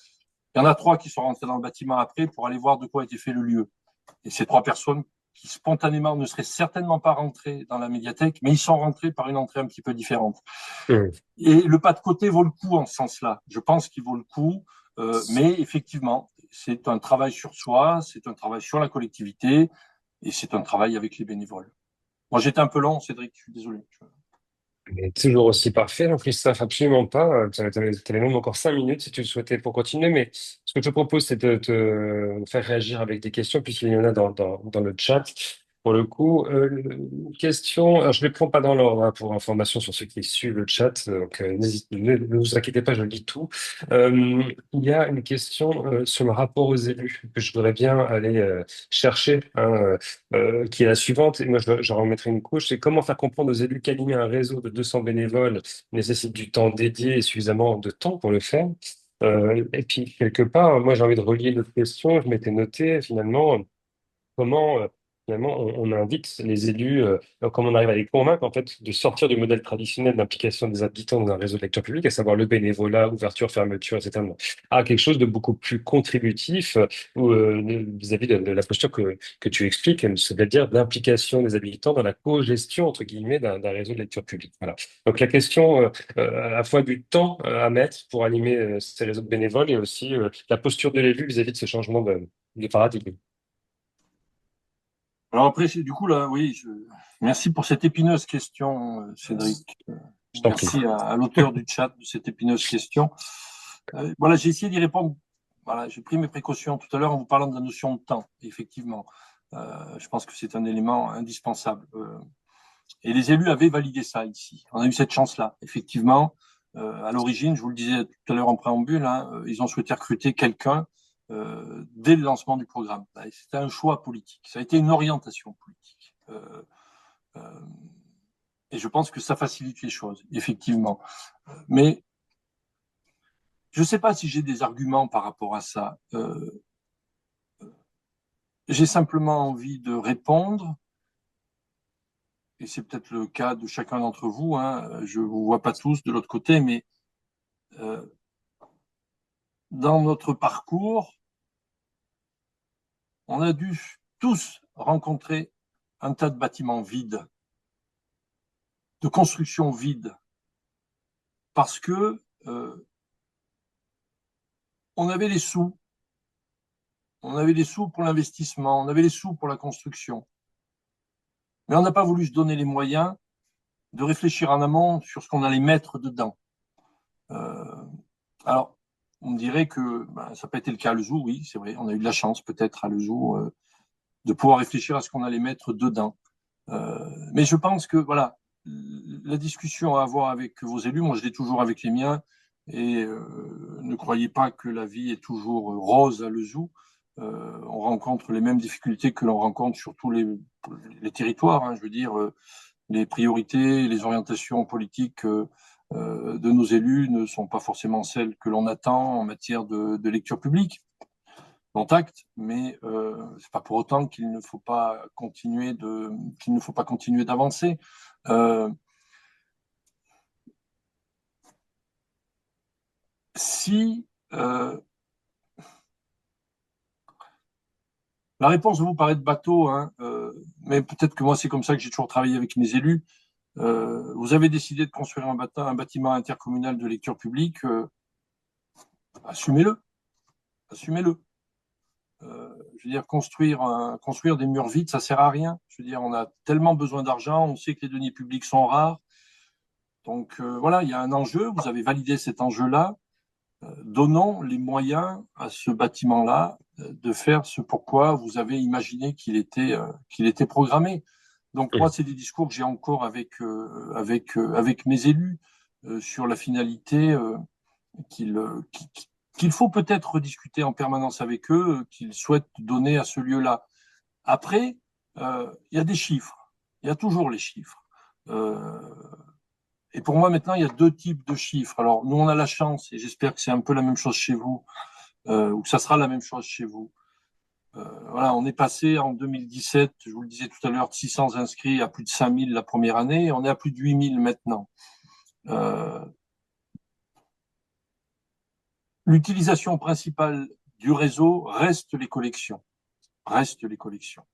il y en a 3 qui sont rentrées dans le bâtiment après pour aller voir de quoi était fait le lieu. Et ces 3 personnes qui spontanément ne seraient certainement pas rentrées dans la médiathèque, mais ils sont rentrés par une entrée un petit peu différente. Et le pas de côté vaut le coup en ce sens-là. Je pense qu'il vaut le coup, mais effectivement, c'est un travail sur soi, c'est un travail sur la collectivité, et c'est un travail avec les bénévoles. Moi, j'étais un peu long, Cédric, je suis désolé.
Mais toujours aussi parfait, non, Christophe, absolument pas. Tu avais même encore 5 minutes si tu le souhaitais pour continuer, mais ce que je te propose, c'est de te faire réagir avec des questions, puisqu'il y en a dans le chat. Pour le coup, question, alors je ne les prends pas dans l'ordre hein, pour information sur ceux qui suivent le chat, donc ne vous inquiétez pas, je lis tout. Il y a une question sur le rapport aux élus que je voudrais bien aller chercher, hein, qui est la suivante, et moi j'en remettrai une couche, c'est comment faire comprendre aux élus qu'aligner un réseau de 200 bénévoles nécessite du temps dédié et suffisamment de temps pour le faire. Et puis quelque part, moi j'ai envie de relier notre question, je m'étais noté finalement comment finalement on invite les élus, comment on arrive à les convaincre en fait de sortir du modèle traditionnel d'implication des habitants dans un réseau de lecture publique, à savoir le bénévolat, ouverture, fermeture, etc., à quelque chose de beaucoup plus contributif ou vis-à-vis de la posture que tu expliques, c'est-à-dire d'implication des habitants dans la co-gestion entre guillemets d'un réseau de lecture publique. Voilà. Donc la question à la fois du temps à mettre pour animer ces réseaux de bénévoles et aussi la posture de l'élu vis-à-vis de ce changement de paradigme.
Alors après, du coup, là, oui, merci pour cette épineuse question, Cédric.
Je t'en prie.
Merci à l'auteur du chat de cette épineuse question. Voilà, j'ai essayé d'y répondre. Voilà, j'ai pris mes précautions tout à l'heure en vous parlant de la notion de temps, effectivement. Je pense que c'est un élément indispensable. Et les élus avaient validé ça ici. On a eu cette chance-là, effectivement. À l'origine, je vous le disais tout à l'heure en préambule, hein, ils ont souhaité recruter quelqu'un dès le lancement du programme. C'était un choix politique. Ça a été une orientation politique. Et je pense que ça facilite les choses, effectivement. Mais je ne sais pas si j'ai des arguments par rapport à ça. J'ai simplement envie de répondre, et c'est peut-être le cas de chacun d'entre vous, hein, je ne vous vois pas tous de l'autre côté, mais euh, dans notre parcours, on a dû tous rencontrer un tas de bâtiments vides, de constructions vides, parce que on avait les sous, on avait les sous pour l'investissement, on avait les sous pour la construction, mais on n'a pas voulu se donner les moyens de réfléchir en amont sur ce qu'on allait mettre dedans. Alors, on me dirait que ben, ça n'a pas été le cas à Lezou, oui, c'est vrai, on a eu de la chance peut-être à Lezou de pouvoir réfléchir à ce qu'on allait mettre dedans. Mais je pense que voilà, la discussion à avoir avec vos élus, moi je l'ai toujours avec les miens, et ne croyez pas que la vie est toujours rose à Lezou. On rencontre les mêmes difficultés que l'on rencontre sur tous les territoires. Hein, je veux dire, les priorités, les orientations politiques de nos élus ne sont pas forcément celles que l'on attend en matière de lecture publique, contact, mais c'est pas pour autant qu'il ne faut pas continuer d'avancer. Si la réponse vous paraît de bateau, hein, mais peut-être que moi c'est comme ça que j'ai toujours travaillé avec mes élus. Vous avez décidé de construire un bâtiment intercommunal de lecture publique, assumez-le, assumez-le. Je veux dire, construire des murs vides, ça sert à rien. Je veux dire, on a tellement besoin d'argent, on sait que les deniers publics sont rares. Donc voilà, il y a un enjeu, vous avez validé cet enjeu-là. Donnons les moyens à ce bâtiment-là de faire ce pourquoi vous avez imaginé qu'il était programmé. Donc moi, c'est des discours que j'ai encore avec mes élus sur la finalité qu'il qu'il faut peut-être rediscuter en permanence avec eux, qu'ils souhaitent donner à ce lieu-là. Après, il y a des chiffres. Il y a toujours les chiffres. Euh, et pour moi, maintenant, il y a deux types de chiffres. Alors, nous, on a la chance, et j'espère que c'est un peu la même chose chez vous, ou que ça sera la même chose chez vous. Voilà, on est passé en 2017, je vous le disais tout à l'heure, de 600 inscrits à plus de 5000 la première année, et on est à plus de 8000 maintenant. L'utilisation principale du réseau reste les collections. Reste les collections.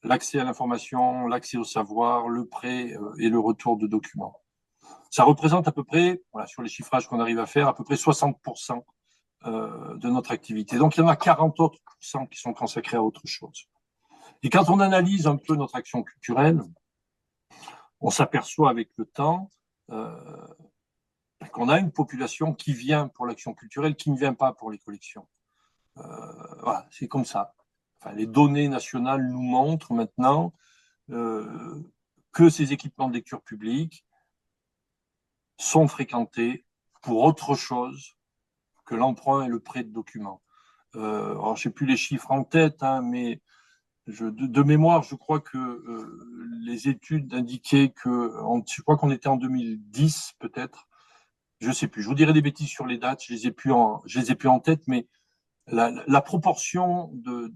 L'accès à l'information, l'accès au savoir, le prêt et le retour de documents. Ça représente à peu près, voilà, sur les chiffrages qu'on arrive à faire, à peu près 60% de notre activité. Donc, il y en a 40 autres pourcents qui sont consacrés à autre chose. Et quand on analyse un peu notre action culturelle, on s'aperçoit avec le temps qu'on a une population qui vient pour l'action culturelle, qui ne vient pas pour les collections. Voilà, c'est comme ça. Enfin, les données nationales nous montrent maintenant que ces équipements de lecture publique sont fréquentés pour autre chose que l'emprunt et le prêt de documents. Alors, je ne sais plus les chiffres en tête, hein, mais de mémoire, je crois que les études indiquaient que, je crois qu'on était en 2010 peut-être, je ne sais plus, je vous dirai des bêtises sur les dates, je les ai plus en tête, mais la proportion de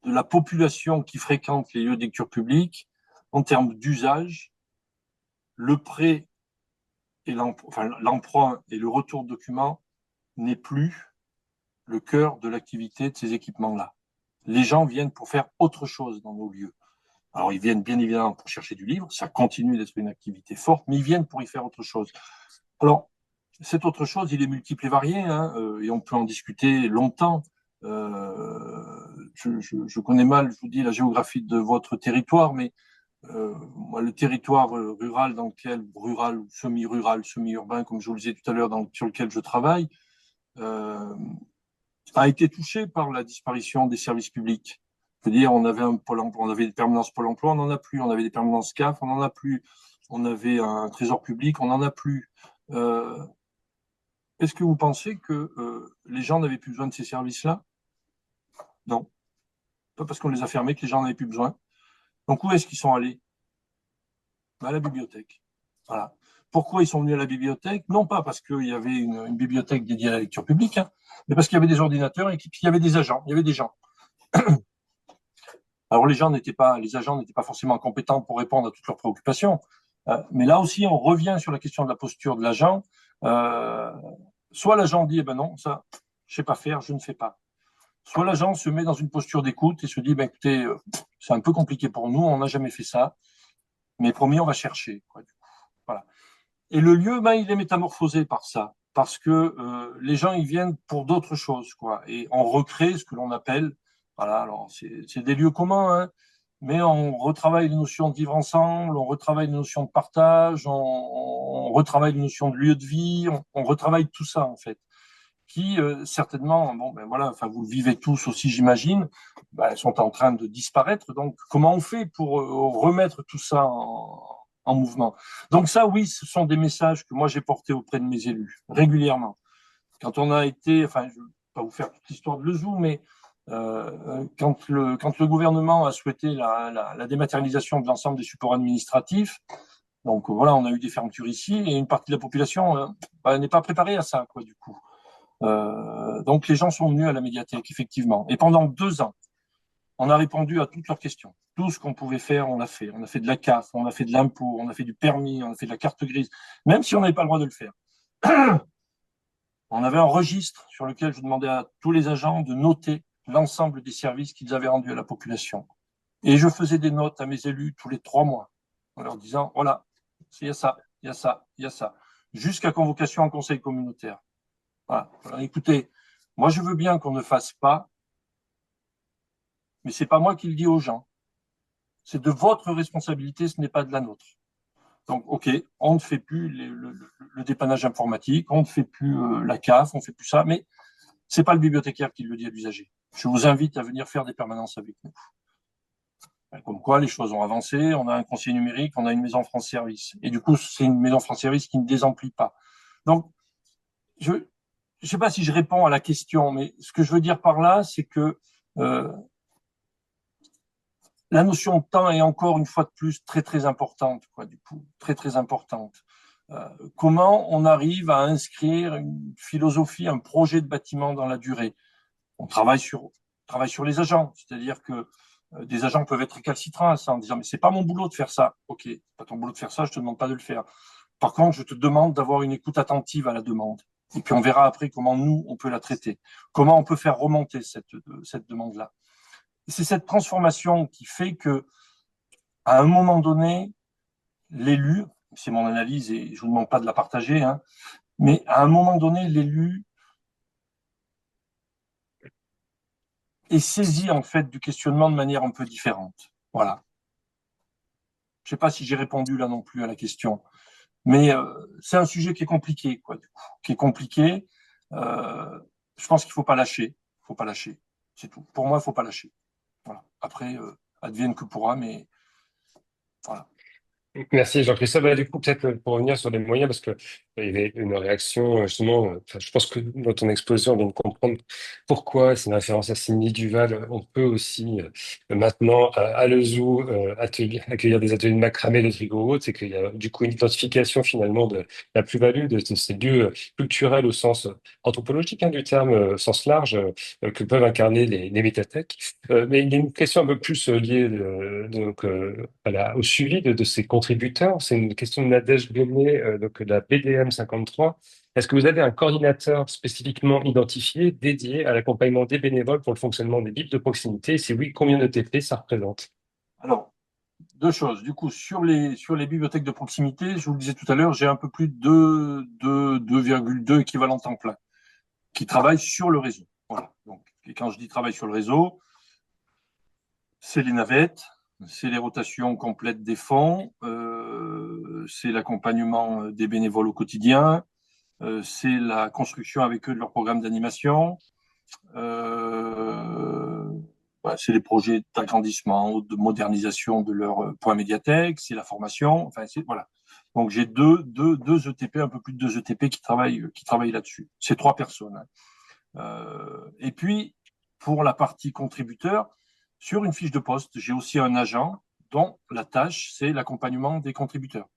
la population qui fréquente les lieux de lecture publique en termes d'usage, le prêt et l'emprunt et le retour de documents n'est plus le cœur de l'activité de ces équipements-là. Les gens viennent pour faire autre chose dans nos lieux. Alors, ils viennent bien évidemment pour chercher du livre, ça continue d'être une activité forte, mais ils viennent pour y faire autre chose. Alors, cette autre chose, il est multiple et varié, hein, et on peut en discuter longtemps. Je connais mal, je vous dis, la géographie de votre territoire, mais moi, le territoire rural dans lequel, rural, semi-rural, semi-urbain, comme je vous le disais tout à l'heure, sur lequel je travaille, a été touché par la disparition des services publics. Je veux dire, on avait on avait des permanences Pôle emploi, on n'en a plus. On avait des permanences CAF, on n'en a plus. On avait un trésor public, on n'en a plus. Est-ce que vous pensez que les gens n'avaient plus besoin de ces services-là? Non. Pas parce qu'on les a fermés que les gens n'avaient plus besoin. Donc où est-ce qu'ils sont allés? À la bibliothèque. Voilà. Pourquoi ils sont venus à la bibliothèque? Non pas parce qu'il y avait une bibliothèque dédiée à la lecture publique, hein, mais parce qu'il y avait des ordinateurs et puis il y avait des agents, il y avait des gens. Alors les agents n'étaient pas forcément compétents pour répondre à toutes leurs préoccupations. Mais là aussi, on revient sur la question de la posture de l'agent. Euh, Soit l'agent dit, eh ben non, ça, je sais pas faire, je ne fais pas. Soit l'agent se met dans une posture d'écoute et se dit, ben écoutez, c'est un peu compliqué pour nous, on n'a jamais fait ça, mais promis, on va chercher. Quoi. Voilà. Et le lieu, ben, il est métamorphosé par ça, parce que les gens, ils viennent pour d'autres choses, quoi. Et on recrée ce que l'on appelle, voilà, alors c'est des lieux communs, hein, mais on retravaille les notions de vivre ensemble, on retravaille les notions de partage, on retravaille les notions de lieu de vie, on retravaille tout ça, en fait, qui certainement, bon, ben voilà, enfin, vous le vivez tous aussi, j'imagine, ben, sont en train de disparaître. Donc, comment on fait pour remettre tout ça en mouvement? Donc ça, oui, ce sont des messages que moi j'ai portés auprès de mes élus régulièrement. Quand on a été, enfin, je ne vais pas vous faire toute l'histoire de Lezoux, mais quand le gouvernement a souhaité la dématérialisation de l'ensemble des supports administratifs, donc voilà, on a eu des fermetures ici et une partie de la population n'est pas préparée à ça, quoi, du coup. Donc les gens sont venus à la médiathèque, effectivement. Et pendant 2 ans, on a répondu à toutes leurs questions. Tout ce qu'on pouvait faire, on l'a fait. On a fait de la CAF, on a fait de l'impôt, on a fait du permis, on a fait de la carte grise, même si on n'avait pas le droit de le faire. On avait un registre sur lequel je demandais à tous les agents de noter l'ensemble des services qu'ils avaient rendus à la population. Et je faisais des notes à mes élus tous les 3 mois, en leur disant, voilà, il y a ça, il y a ça, il y a ça, jusqu'à convocation en conseil communautaire. Voilà. Alors, écoutez, moi je veux bien qu'on ne fasse pas, mais c'est pas moi qui le dis aux gens. C'est de votre responsabilité, ce n'est pas de la nôtre. Donc, OK, on ne fait plus le dépannage informatique, on ne fait plus la CAF, on ne fait plus ça, mais c'est pas le bibliothécaire qui le dit à l'usager. Je vous invite à venir faire des permanences avec nous. Comme quoi, les choses ont avancé, on a un conseiller numérique, on a une maison France Service. Et du coup, c'est une maison France Service qui ne désemplit pas. Donc, je ne sais pas si je réponds à la question, mais ce que je veux dire par là, c'est que la notion de temps est encore une fois de plus très très importante, quoi, du coup, très très importante. Comment on arrive à inscrire une philosophie, un projet de bâtiment dans la durée? On travaille sur les agents, c'est-à-dire que des agents peuvent être récalcitrants à ça en disant mais c'est pas mon boulot de faire ça. Ok, c'est pas ton boulot de faire ça, je te demande pas de le faire. Par contre, je te demande d'avoir une écoute attentive à la demande. Et puis on verra après comment nous on peut la traiter, comment on peut faire remonter cette demande-là. C'est cette transformation qui fait que, à un moment donné, l'élu, c'est mon analyse et je vous demande pas de la partager, hein, mais à un moment donné, l'élu est saisi en fait du questionnement de manière un peu différente. Voilà. Je sais pas si j'ai répondu là non plus à la question, mais c'est un sujet qui est compliqué, quoi, du coup, qui est compliqué. Je pense qu'il faut pas lâcher, faut pas lâcher, c'est tout. Pour moi, il faut pas lâcher. Voilà. Après, advienne que pourra, mais voilà.
Merci Jean-Christophe. Bah, du coup, peut-être pour revenir sur les moyens, parce que il y avait une réaction, justement, enfin, je pense que dans ton exposition, on vient de comprendre pourquoi c'est une référence à Cindy Duval. On peut aussi maintenant à Lezoux accueillir des ateliers de macramé, de tricot ou autre. C'est qu'il y a du coup une identification finalement de la plus-value de ces lieux culturels au sens anthropologique du terme, au sens large, que peuvent incarner les médiathèques. Mais il y a une question un peu plus liée donc, au suivi de ces contributeurs. C'est une question de Nadège Bonnet, donc de la BDM 53. Est-ce que vous avez un coordinateur spécifiquement identifié, dédié à l'accompagnement des bénévoles pour le fonctionnement des bibles de proximité? Et si oui, combien de TP ça représente?
Alors, 2 choses. Du coup, sur les bibliothèques de proximité, je vous le disais tout à l'heure, j'ai un peu plus de 2,2 équivalents temps plein qui travaillent sur le réseau. Voilà. Donc, et quand je dis travail sur le réseau, c'est les navettes, c'est les rotations complètes des fonds, c'est l'accompagnement des bénévoles au quotidien, c'est la construction avec eux de leur programme d'animation, c'est les projets d'agrandissement ou de modernisation de leur point médiathèque, c'est la formation, enfin, voilà. Donc j'ai deux ETP, un peu plus de 2 ETP qui travaillent là-dessus. C'est 3 personnes, hein. Et puis, pour la partie contributeur, sur une fiche de poste, j'ai aussi un agent dont la tâche, c'est l'accompagnement des contributeurs.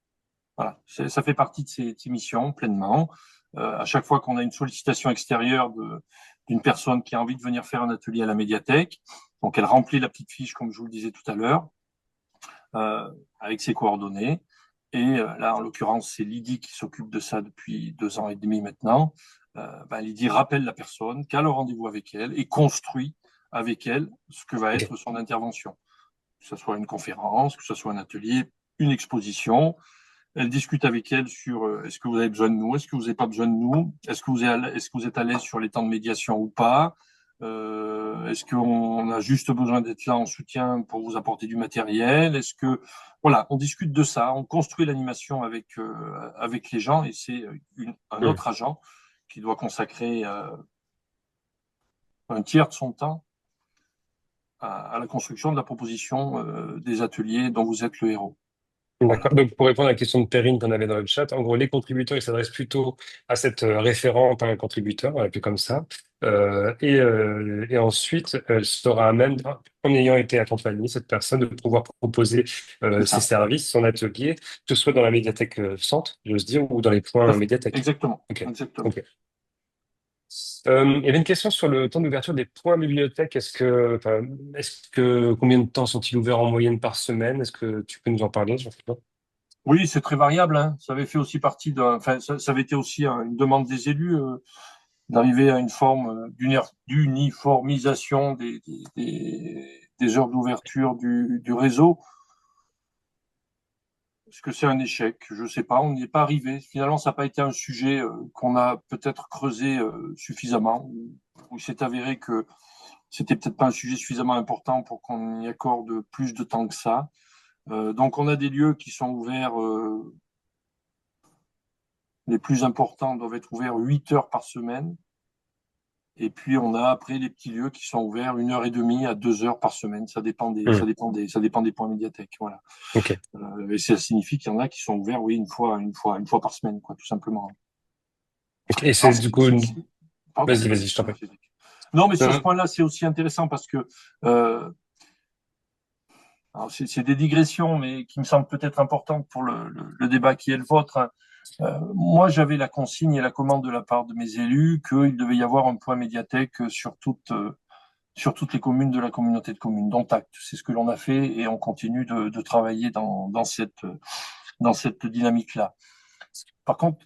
Voilà, ça fait partie de ces missions pleinement. À chaque fois qu'on a une sollicitation extérieure d'une personne qui a envie de venir faire un atelier à la médiathèque, donc elle remplit la petite fiche, comme je vous le disais tout à l'heure, avec ses coordonnées. Et là, en l'occurrence, c'est Lydie qui s'occupe de ça depuis 2 ans et demi maintenant. Lydie rappelle la personne, cale le rendez-vous avec elle et construit avec elle ce que va être son intervention. Que ce soit une conférence, que ce soit un atelier, une exposition. Elle discute avec elle sur est-ce que vous avez besoin de nous, est-ce que vous n'avez pas besoin de nous, est-ce que vous êtes à l'aise sur les temps de médiation ou pas, est-ce qu'on a juste besoin d'être là en soutien pour vous apporter du matériel, est-ce que voilà, on discute de ça, on construit l'animation avec les gens et c'est un autre agent qui doit consacrer un tiers de son temps à la construction de la proposition des ateliers dont vous êtes le héros.
D'accord. Donc, pour répondre à la question de Perrine qu'on avait dans le chat, en gros, les contributeurs, ils s'adressent plutôt à cette référente, à un contributeur, on va l'appeler comme ça. Et ensuite, elle sera à même, en ayant été accompagnée, cette personne, de pouvoir proposer ses services, son atelier, que ce soit dans la médiathèque centre, j'ose dire, ou dans les points médiathèques.
Exactement.
Ok.
Exactement.
Ok. Il y avait une question sur le temps d'ouverture des points bibliothèques. Combien de temps sont-ils ouverts en moyenne par semaine? Est-ce que tu peux nous en parler? Je sais pas.
Oui, c'est très variable, hein. Ça avait fait aussi partie ça avait été aussi une demande des élus d'arriver à une forme d'uniformisation des heures d'ouverture du réseau. Est-ce que c'est un échec? Je ne sais pas, on n'y est pas arrivé. Finalement, ça n'a pas été un sujet qu'on a peut-être creusé suffisamment, où il s'est avéré que c'était peut-être pas un sujet suffisamment important pour qu'on y accorde plus de temps que ça. Donc, on a des lieux qui sont ouverts, les plus importants doivent être ouverts 8 heures par semaine. Et puis, on a après les petits lieux qui sont ouverts 1 heure et demie à 2 heures par semaine. Ça dépend ça dépend des points médiathèques. Voilà.
Ok.
Et ça signifie qu'il y en a qui sont ouverts, oui, une fois par semaine, quoi, tout simplement.
Et c'est du coup
Pardon.
Vas-y, je t'en prie.
Non, mais sur ce point-là, c'est aussi intéressant parce que c'est des digressions, mais qui me semblent peut-être importantes pour le débat qui est le vôtre. Moi, j'avais la consigne et la commande de la part de mes élus qu'il devait y avoir un point médiathèque sur toutes les communes de la communauté de communes, dont acte. C'est ce que l'on a fait et on continue de travailler dans cette dynamique-là. Par contre,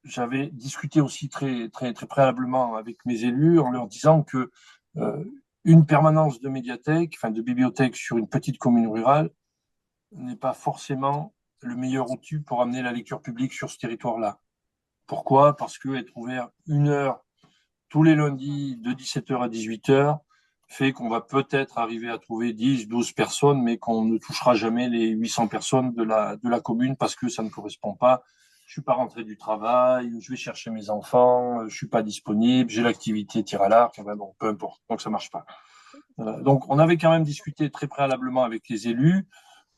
j'avais discuté aussi très, très, très préalablement avec mes élus en leur disant que une permanence de médiathèque, enfin de bibliothèque sur une petite commune rurale n'est pas forcément le meilleur outil pour amener la lecture publique sur ce territoire-là. Pourquoi? Parce que être ouvert 1 heure tous les lundis de 17h à 18h fait qu'on va peut-être arriver à trouver 10, 12 personnes, mais qu'on ne touchera jamais les 800 personnes de la commune parce que ça ne correspond pas. Je suis pas rentré du travail, je vais chercher mes enfants, je suis pas disponible, j'ai l'activité tir à l'arc, enfin bon, peu importe. Donc ça marche pas. Donc on avait quand même discuté très préalablement avec les élus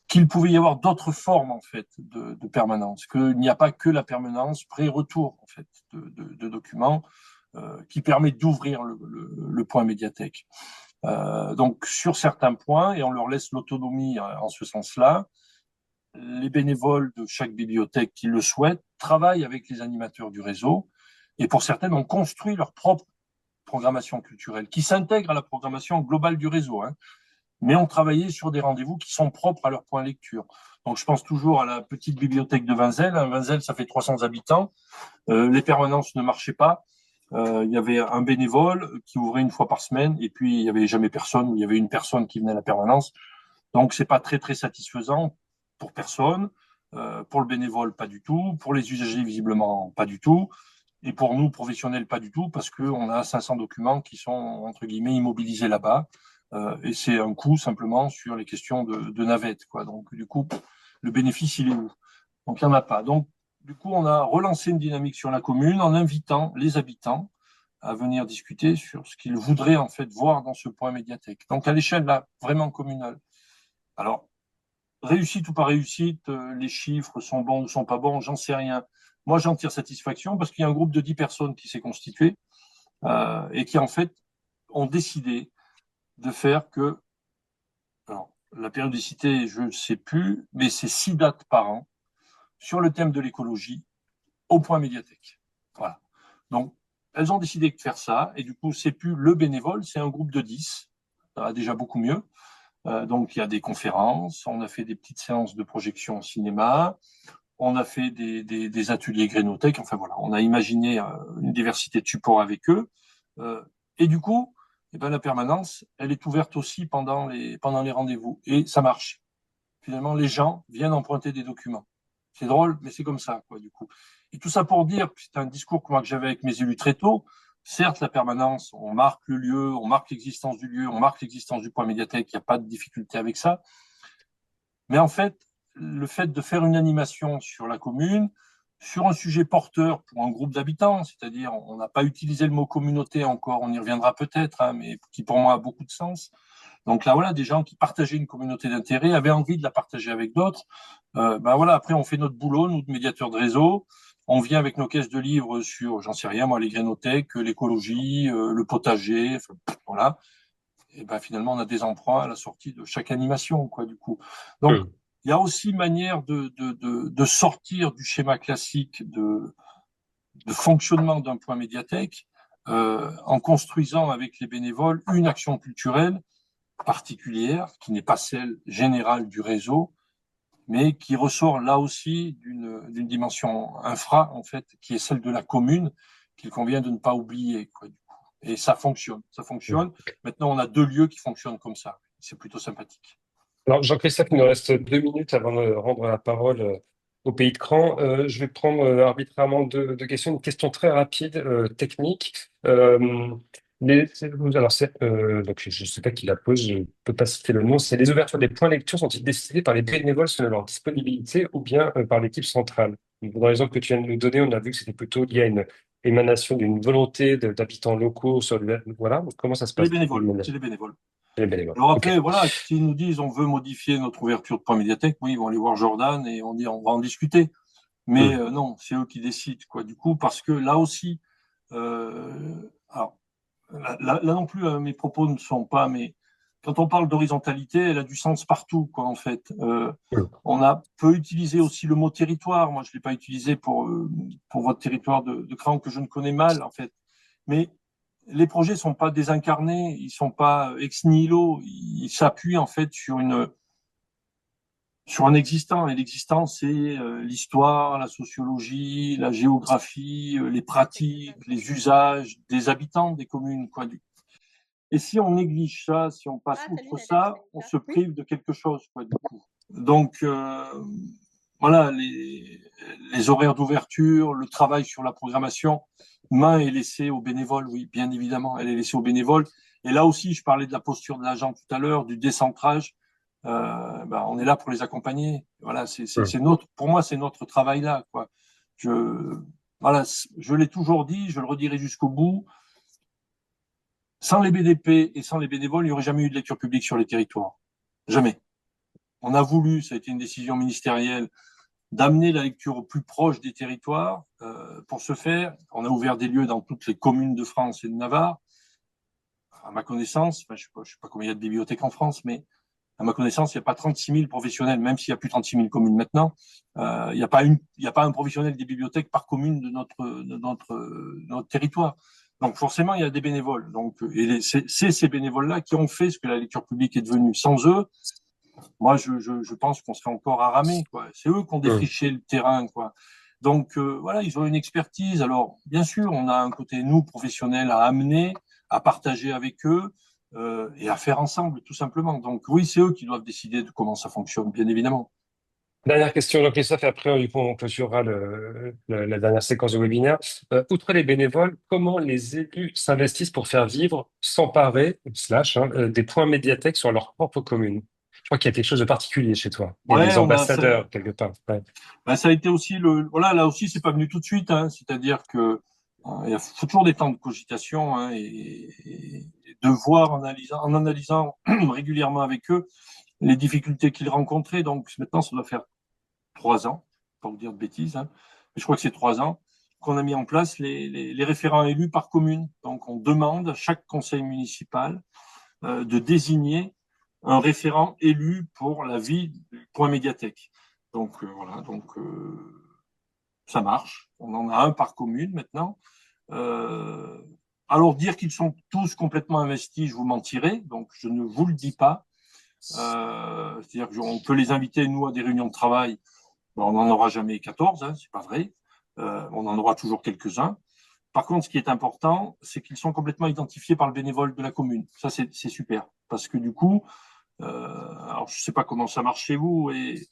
qu'il pouvait y avoir d'autres formes en fait de permanence, qu'il n'y a pas que la permanence pré-retour en fait de documents qui permet d'ouvrir le point médiathèque. Donc sur certains points, et on leur laisse l'autonomie en ce sens-là, les bénévoles de chaque bibliothèque qui le souhaitent travaillent avec les animateurs du réseau et pour certaines ont construit leur propre programmation culturelle qui s'intègre à la programmation globale du réseau, hein, mais ont travaillé sur des rendez-vous qui sont propres à leur point lecture. Donc je pense toujours à la petite bibliothèque de Vinzelles. Vinzelles, ça fait 300 habitants. Les permanences ne marchaient pas. Il y avait un bénévole qui ouvrait une fois par semaine et puis il n'y avait jamais personne, ou il y avait une personne qui venait à la permanence. Donc c'est pas très très satisfaisant pour personne, pour le bénévole pas du tout, pour les usagers visiblement pas du tout, et pour nous professionnels pas du tout parce qu'on a 500 documents qui sont entre guillemets immobilisés là-bas et c'est un coût simplement sur les questions de navette, quoi. Donc du coup le bénéfice il est où? Donc il n'y en a pas. Donc du coup, on a relancé une dynamique sur la commune en invitant les habitants à venir discuter sur ce qu'ils voudraient en fait voir dans ce point médiathèque. Donc à l'échelle là, vraiment communale. Alors, réussite ou pas réussite, les chiffres sont bons ou sont pas bons, j'en sais rien. Moi, j'en tire satisfaction parce qu'il y a un groupe de 10 personnes qui s'est constitué et qui en fait ont décidé de faire que, alors, la périodicité, je ne sais plus, mais c'est 6 dates par an sur le thème de l'écologie au point médiathèque. Voilà. Donc, elles ont décidé de faire ça, et du coup, c'est plus le bénévole, c'est un groupe de 10. Ça va déjà beaucoup mieux. Donc, il y a des conférences, on a fait des petites séances de projection au cinéma, on a fait des ateliers Grénothèque, enfin voilà, on a imaginé une diversité de supports avec eux. Et du coup, eh ben, la permanence, elle est ouverte aussi pendant les rendez-vous, et ça marche. Finalement, les gens viennent emprunter des documents. C'est drôle, mais c'est comme ça, quoi, du coup. Et tout ça pour dire, c'est un discours que moi que j'avais avec mes élus très tôt. Certes, la permanence, on marque le lieu, on marque l'existence du lieu, on marque l'existence du point médiathèque, il n'y a pas de difficulté avec ça. Mais en fait, le fait de faire une animation sur la commune, sur un sujet porteur pour un groupe d'habitants, c'est-à-dire on n'a pas utilisé le mot communauté encore, on y reviendra peut-être, hein, mais qui pour moi a beaucoup de sens. Donc là, voilà, des gens qui partageaient une communauté d'intérêt, avaient envie de la partager avec d'autres. Ben voilà, après, on fait notre boulot, nous, de médiateurs de réseau. On vient avec nos caisses de livres sur, j'en sais rien, moi, les grénothèques, l'écologie, le potager, enfin, voilà. Et ben finalement, on a des emprunts à la sortie de chaque animation, quoi, du coup. Donc, il y a aussi manière de sortir du schéma classique de fonctionnement d'un point médiathèque en construisant avec les bénévoles une action culturelle particulière, qui n'est pas celle générale du réseau, mais qui ressort là aussi d'une dimension infra, en fait, qui est celle de la commune, qu'il convient de ne pas oublier, quoi, du coup. Et ça fonctionne, ça fonctionne. Maintenant, on a 2 lieux qui fonctionnent comme ça. C'est plutôt sympathique.
Alors, Jean-Christophe, il nous reste 2 minutes avant de rendre la parole au Pays de Cran. Je vais prendre arbitrairement deux questions. Une question très rapide, technique. Donc, je ne sais pas qui la pose, je ne peux pas citer le nom. C'est les ouvertures des points lecture sont-ils décidées par les bénévoles selon leur disponibilité ou bien par l'équipe centrale? Dans l'exemple que tu viens de nous donner, on a vu que c'était plutôt lié à une émanation d'une volonté d'habitants locaux sur voilà. Comment ça se
C'est les
passe?
bénévoles, c'est les bénévoles.
Les bénévoles.
Alors
OK.
après, voilà, s'ils nous disent on veut modifier notre ouverture de point médiathèque, oui, ils vont aller voir Jordan et on dit on va en discuter. Mais non, c'est eux qui décident, quoi. Du coup, parce que là aussi, alors là non plus, mes propos ne sont pas, mais quand on parle d'horizontalité, elle a du sens partout, quoi, en fait. On peut utiliser aussi le mot territoire. Moi, je l'ai pas utilisé pour votre territoire de Cran que je ne connais mal, en fait. Mais les projets sont pas désincarnés, ils sont pas ex nihilo, ils s'appuient en fait sur un existant. Et l'existant, c'est l'histoire, la sociologie, la géographie, les pratiques, les usages des habitants des communes, quoi. Et si on néglige ça, si on passe outre ça, on se prive de quelque chose, quoi, du coup. Donc, voilà, les horaires d'ouverture, le travail sur la programmation, main est laissée aux bénévoles, oui, bien évidemment, elle est laissée aux bénévoles. Et là aussi, je parlais de la posture de l'agent tout à l'heure, du décentrage. Ben, on est là pour les accompagner. Voilà, c'est notre, pour moi, c'est notre travail là, quoi. Je, voilà, je l'ai toujours dit, je le redirai jusqu'au bout. Sans les BDP et sans les bénévoles, il n'y aurait jamais eu de lecture publique sur les territoires. Jamais. On a voulu, ça a été une décision ministérielle, d'amener la lecture au plus proche des territoires. Pour ce faire, on a ouvert des lieux dans toutes les communes de France et de Navarre. À ma connaissance, enfin, je ne sais pas combien il y a de bibliothèques en France, mais à ma connaissance, il n'y a pas 36 000 professionnels, même s'il y a plus de 36 000 communes maintenant. Il n'y a pas un professionnel des bibliothèques par commune de notre territoire. Donc forcément, il y a des bénévoles. Donc, et c'est ces bénévoles-là qui ont fait ce que la lecture publique est devenue. Sans eux, moi, je pense qu'on serait encore à ramer, quoi. C'est eux qui ont défriché le terrain, quoi. Donc voilà, ils ont une expertise. Alors bien sûr, on a un côté nous professionnels à amener, à partager avec eux et à faire ensemble, tout simplement. Donc oui, c'est eux qui doivent décider de comment ça fonctionne, bien évidemment.
Dernière question, Jean-Christophe, et après, du coup, on clôturera la dernière séquence de webinaire. Outre les bénévoles, comment les élus s'investissent pour faire vivre, s'emparer, des points médiathèques sur leur propre commune? Je crois qu'il y a quelque chose de particulier chez toi. Il y a
Ouais,
des
on a ça,
ambassadeurs, quelque part. Ouais.
ben, ça a été aussi voilà, là aussi, c'est pas venu tout de suite, hein. C'est-à-dire que il faut toujours des temps de cogitation, hein, et de voir en analysant régulièrement avec eux les difficultés qu'ils rencontraient. Donc maintenant, ça doit faire 3 ans, pas vous dire de bêtises, hein, mais je crois que c'est 3 ans qu'on a mis en place les référents élus par commune. Donc on demande à chaque conseil municipal de désigner un référent élu pour la vie du point médiathèque. Donc voilà, ça marche. On en a un par commune maintenant. Euh, alors dire qu'ils sont tous complètement investis, je vous mentirais, donc je ne vous le dis pas. C'est-à-dire qu'on peut les inviter, nous, à des réunions de travail. Bon, on n'en aura jamais 14, hein, c'est pas vrai. On en aura toujours quelques-uns. Par contre, ce qui est important, c'est qu'ils sont complètement identifiés par le bénévole de la commune. Ça, c'est super. Parce que du coup, alors je ne sais pas comment ça marche chez vous, et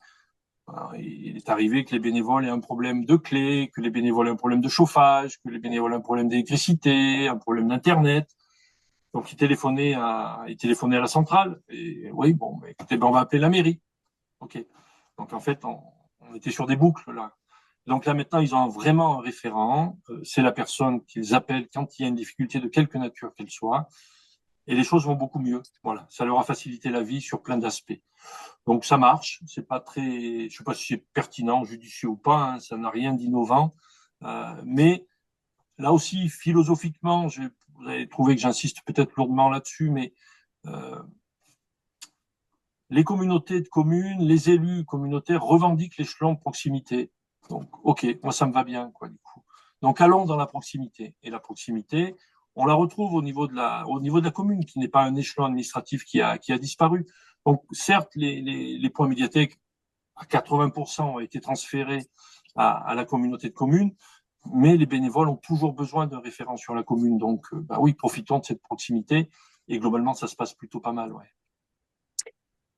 alors, il est arrivé que les bénévoles aient un problème de clé, que les bénévoles aient un problème de chauffage, que les bénévoles aient un problème d'électricité, un problème d'internet. Donc ils téléphonaient à la centrale. Et oui, bon, bah, écoutez, ben, on va appeler la mairie. OK. Donc en fait, on était sur des boucles là. Donc là maintenant, ils ont vraiment un référent. C'est la personne qu'ils appellent quand il y a une difficulté de quelque nature qu'elle soit. Et les choses vont beaucoup mieux. Voilà, ça leur a facilité la vie sur plein d'aspects. Donc ça marche. C'est pas très, je sais pas si c'est pertinent, judicieux ou pas. Hein, ça n'a rien d'innovant. Mais là aussi, philosophiquement, vous avez trouvé que j'insiste peut-être lourdement là-dessus, mais euh, les communautés de communes, les élus communautaires revendiquent l'échelon de proximité. Donc, OK, moi ça me va bien, quoi, du coup. Donc allons dans la proximité. Et la proximité, on la retrouve au niveau de la commune, qui n'est pas un échelon administratif qui a disparu. Donc, certes, les points médiathèques, à 80%, ont été transférés à la communauté de communes, mais les bénévoles ont toujours besoin d'un référent sur la commune. Donc, bah oui, profitons de cette proximité. Et globalement, ça se passe plutôt pas mal, ouais.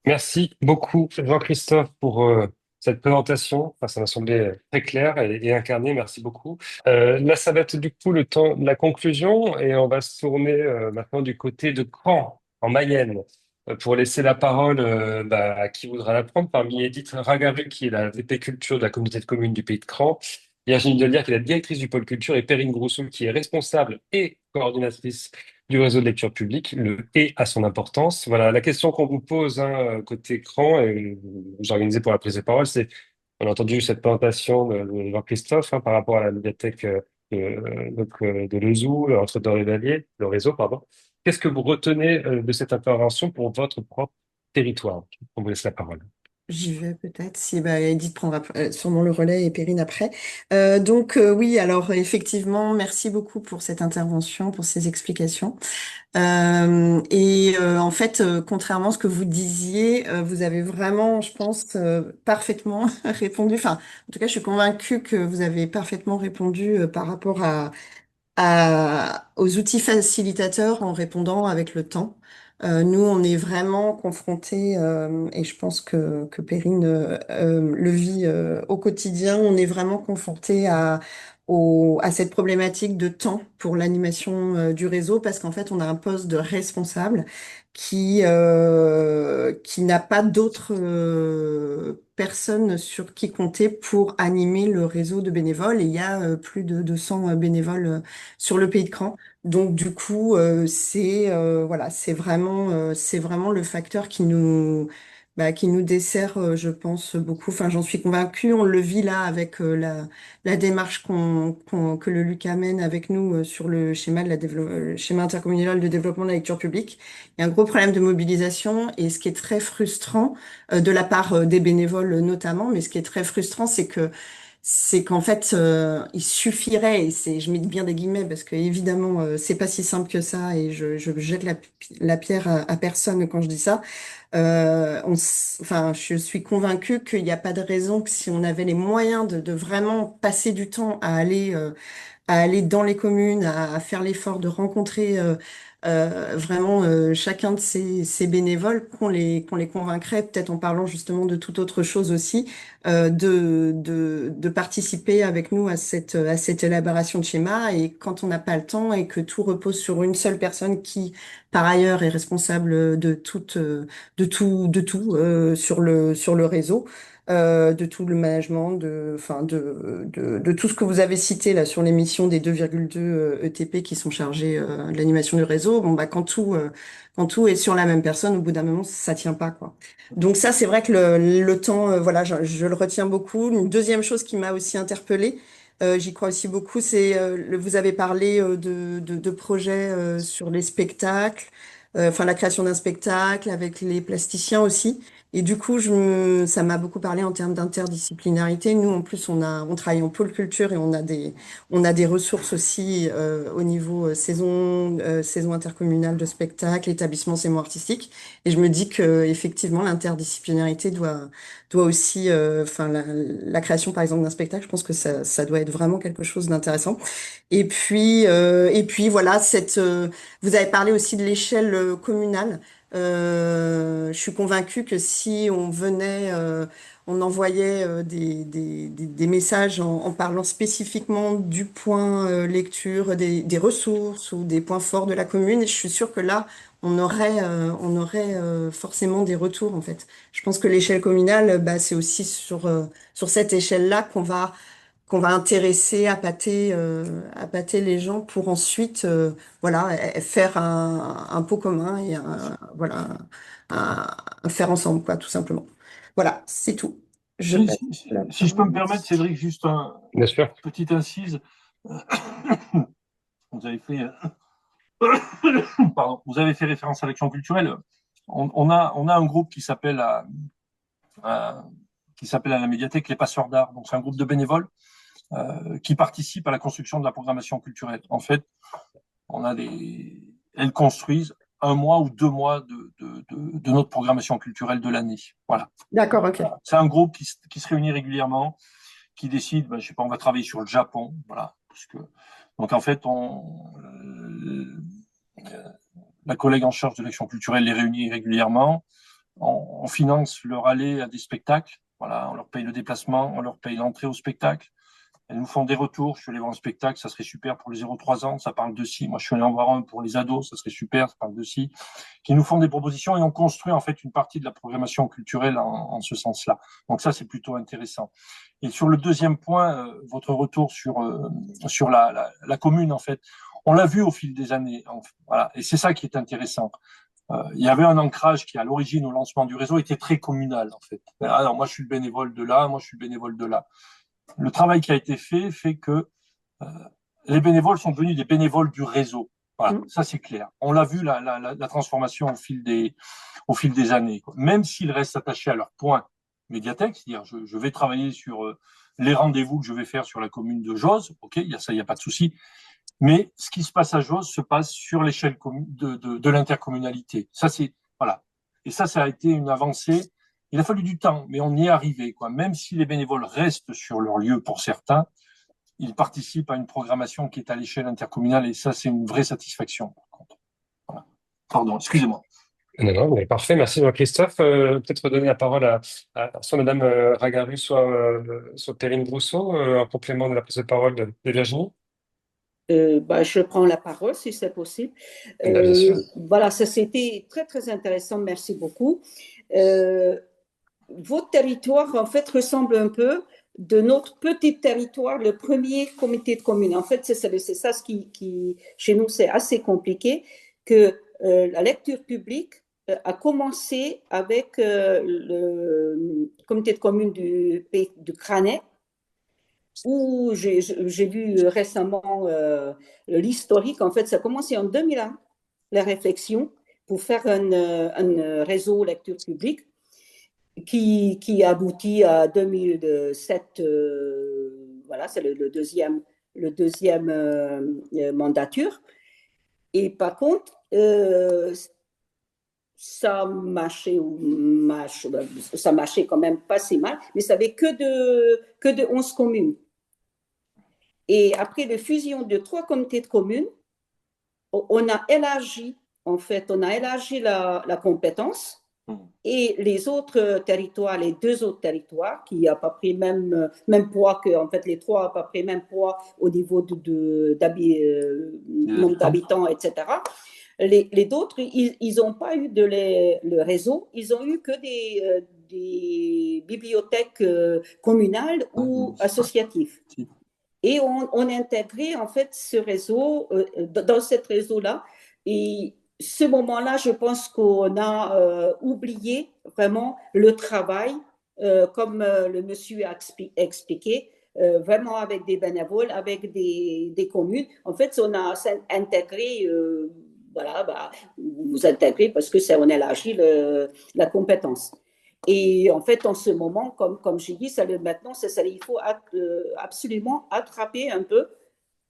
Merci beaucoup, Jean-Christophe, pour cette présentation. Enfin, ça m'a semblé très clair et incarné. Merci beaucoup. Là, ça va être du coup le temps de la conclusion et on va se tourner maintenant du côté de Caen, en Mayenne, pour laisser la parole à qui voudra la prendre, parmi Edith Ragaru, qui est la VP Culture de la communauté de communes du Pays de Caen, Virginie Delière, qui est la directrice du pôle culture, et Perrine Grousseau, qui est responsable et coordinatrice du réseau de lecture publique. Le et a son importance. Voilà, la question qu'on vous pose hein, côté écran, et j'ai organisé pour la prise de parole, c'est, on a entendu cette présentation de Jean-Christophe hein, par rapport à la médiathèque de Lezoux, entre Doré et Valier, le réseau, pardon. Qu'est-ce que vous retenez de cette intervention pour votre propre territoire? On vous laisse la parole.
J'y vais peut-être, si bah, Edith prendra sûrement le relais et Perrine après. Oui, alors effectivement, merci beaucoup pour cette intervention, pour ces explications. En fait, contrairement à ce que vous disiez, vous avez vraiment, je pense, parfaitement répondu. Enfin, en tout cas, je suis convaincue que vous avez parfaitement répondu par rapport aux outils facilitateurs en répondant avec le temps. Nous, on est vraiment confrontés, et je pense que Perrine le vit au quotidien, on est vraiment confrontés à cette problématique de temps pour l'animation du réseau parce qu'en fait, on a un poste de responsable qui n'a pas d'autres personnes sur qui compter pour animer le réseau de bénévoles. Et il y a plus de 200 bénévoles sur le Pays de Cran. Donc du coup, voilà, c'est vraiment le facteur qui nous dessert, je pense beaucoup. Enfin, j'en suis convaincue. On le vit là avec la démarche que le Luc amène avec nous sur le schéma le schéma intercommunal de développement de la lecture publique. Il y a un gros problème de mobilisation et ce qui est très frustrant de la part des bénévoles notamment, mais ce qui est très frustrant, c'est qu'en fait, il suffirait, et je mets bien des guillemets parce que évidemment, c'est pas si simple que ça, et je jette la pierre à personne quand je dis ça. Enfin, je suis convaincue qu'il n'y a pas de raison que si on avait les moyens de vraiment passer du temps à aller dans les communes, à faire l'effort de rencontrer vraiment chacun de ces bénévoles, qu'on les convaincrait, peut-être en parlant justement de toute autre chose aussi, de participer avec nous à cette élaboration de schéma. Et quand on n'a pas le temps et que tout repose sur une seule personne qui, par ailleurs, est responsable de tout sur le réseau, de tout le management, de tout ce que vous avez cité là sur l'émission des 2,2 ETP qui sont chargés de l'animation du réseau. Bon bah quand tout est sur la même personne, au bout d'un moment ça tient pas quoi. Donc ça c'est vrai que le temps voilà je le retiens beaucoup. Une deuxième chose qui m'a aussi interpellée, j'y crois aussi beaucoup, c'est vous avez parlé de projets sur les spectacles. enfin la création d'un spectacle avec les plasticiens aussi. Et du coup, ça m'a beaucoup parlé en termes d'interdisciplinarité. Nous, en plus, on travaille en pôle culture et on a des ressources aussi au niveau saison intercommunale de spectacle, établissement c'est artistique. Et je me dis que effectivement, l'interdisciplinarité doit aussi, enfin la création par exemple d'un spectacle, je pense que ça doit être vraiment quelque chose d'intéressant. Et puis voilà, vous avez parlé aussi de l'échelle communale. Je suis convaincue que si on venait, on envoyait des messages en parlant spécifiquement du point lecture, des ressources ou des points forts de la commune, je suis sûre que là, on aurait forcément des retours en fait. Je pense que l'échelle communale, bah, c'est aussi sur cette échelle-là qu'on va intéresser, appâter les gens pour ensuite, voilà, faire un pot commun et voilà, un faire ensemble, quoi, tout simplement. Voilà, c'est tout. Je
Si,
passe
si- si-
la
si je peux me
parole.
permettre, Cédric, juste une
Bien sûr.
petite incise. Vous avez fait, pardon, vous avez fait référence à l'action culturelle. On a un groupe à- qui s'appelle à la médiathèque Les Passeurs d'Art. Donc, c'est un groupe de bénévoles qui participent à la construction de la programmation culturelle. En fait, elles construisent un mois ou 2 mois de notre programmation culturelle de l'année. Voilà.
D'accord, ok.
C'est un groupe qui se réunit régulièrement, qui décide, ben, je sais pas, on va travailler sur le Japon, voilà. Donc en fait, la collègue en charge de l'action culturelle les réunit régulièrement. On finance leur aller à des spectacles. Voilà, on leur paye le déplacement, on leur paye l'entrée au spectacle. Elles nous font des retours. Je suis allé voir un spectacle, ça serait super pour les 0-3 ans, ça parle de ci. Moi, je suis allé en voir un pour les ados, ça serait super, ça parle de ci. Qui nous font des propositions et on construit en fait une partie de la programmation culturelle en ce sens-là. Donc ça, c'est plutôt intéressant. Et sur le deuxième point, votre retour sur la commune, en fait, on l'a vu au fil des années. Voilà. Et c'est ça qui est intéressant. Il y avait un ancrage qui, à l'origine, au lancement du réseau, était très communal, en fait. Alors, moi, je suis le bénévole de là, moi, je suis le bénévole de là. Le travail qui a été fait que euh, les bénévoles sont devenus des bénévoles du réseau. Voilà,
Mm.
ça c'est clair. On l'a vu la transformation au fil des années. Quoi. Même s'ils restent attachés à leur point médiathèque, c'est-à-dire je vais travailler sur les rendez-vous que je vais faire sur la commune de Jose, ok, il y a ça, il n'y a pas de souci. Mais ce qui se passe à Jose se passe sur l'échelle de l'intercommunalité. Ça c'est voilà. Et ça a été une avancée. Il a fallu du temps, mais on y est arrivé. Quoi. Même si les bénévoles restent sur leur lieu pour certains, ils participent à une programmation qui est à l'échelle intercommunale et ça, c'est une vraie satisfaction. Par contre. Voilà. Pardon, excusez-moi.
Non, non, mais parfait. Merci Jean-Christophe. Peut-être redonner la parole soit Madame Ragaru, soit Perrine Brousseau, en complément de la prise de parole de Virginie.
Bah, je prends la parole si c'est possible.
Bien sûr.
Voilà, ça c'était très très intéressant, merci beaucoup. Euh, Votre territoire en fait ressemble un peu de notre petit territoire, le premier comité de communes. En fait, c'est ça ce qui, chez nous, c'est assez compliqué, que la lecture publique a commencé avec le comité de communes du pays du Cranais, où j'ai lu récemment l'historique. En fait, ça a commencé en 2001, la réflexion pour faire un réseau lecture publique qui aboutit à 2007. Voilà, c'est le deuxième mandature. Et par contre, ça marchait quand même pas si mal, mais ça n'avait que de 11 communes. Et après la fusion de 3 comités de communes, on a élargi, en fait, on a élargi la compétence et les autres territoires, les 2 autres territoires qui ont à peu près même poids que, en fait, les 3 à peu près même poids au niveau nombre d'habitants, etc. Les d'autres, ils n'ont pas eu le réseau, ils ont eu que des bibliothèques communales ou associatives. Et on a intégré en fait ce réseau, dans ce réseau-là. Et ce moment-là, je pense qu'on a oublié vraiment le travail, comme le monsieur a expliqué, vraiment avec des bénévoles, avec des communes. En fait, on a intégré voilà, bah, vous intégrez parce que ça, on élargit la compétence. Et en fait, en ce moment, comme j'ai dit, maintenant, il faut absolument attraper un peu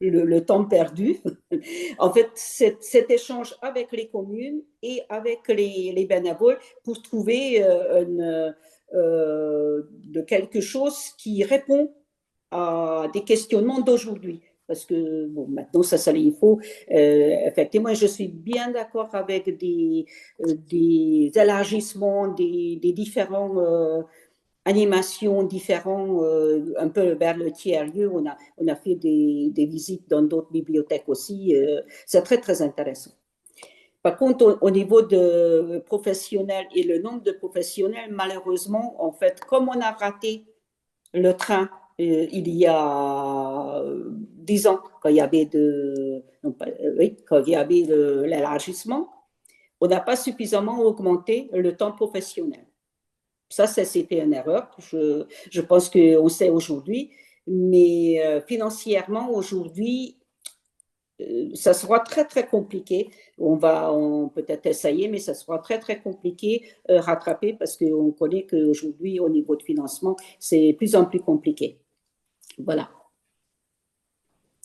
le temps perdu. En fait, cet échange avec les communes et avec les bénévoles pour trouver de quelque chose qui répond à des questionnements d'aujourd'hui. Parce que bon, maintenant, il faut. Effectivement, je suis bien d'accord avec des élargissements, des différents animations différents, un peu vers le tiers-lieu. On a fait des visites dans d'autres bibliothèques aussi. C'est très, très intéressant. Par contre, au niveau de professionnels et le nombre de professionnels, malheureusement, en fait, comme on a raté le train il y a 10 ans, quand il y avait, oui, quand il y avait l'élargissement, on n'a pas suffisamment augmenté le temps professionnel. Ça, c'était une erreur. Je pense qu'on sait aujourd'hui, mais financièrement, aujourd'hui, ça sera très, très compliqué. On peut-être essayer, mais ça sera très, très compliqué rattraper parce qu'on connaît qu'aujourd'hui, au niveau de financement, c'est de plus en plus compliqué. Voilà.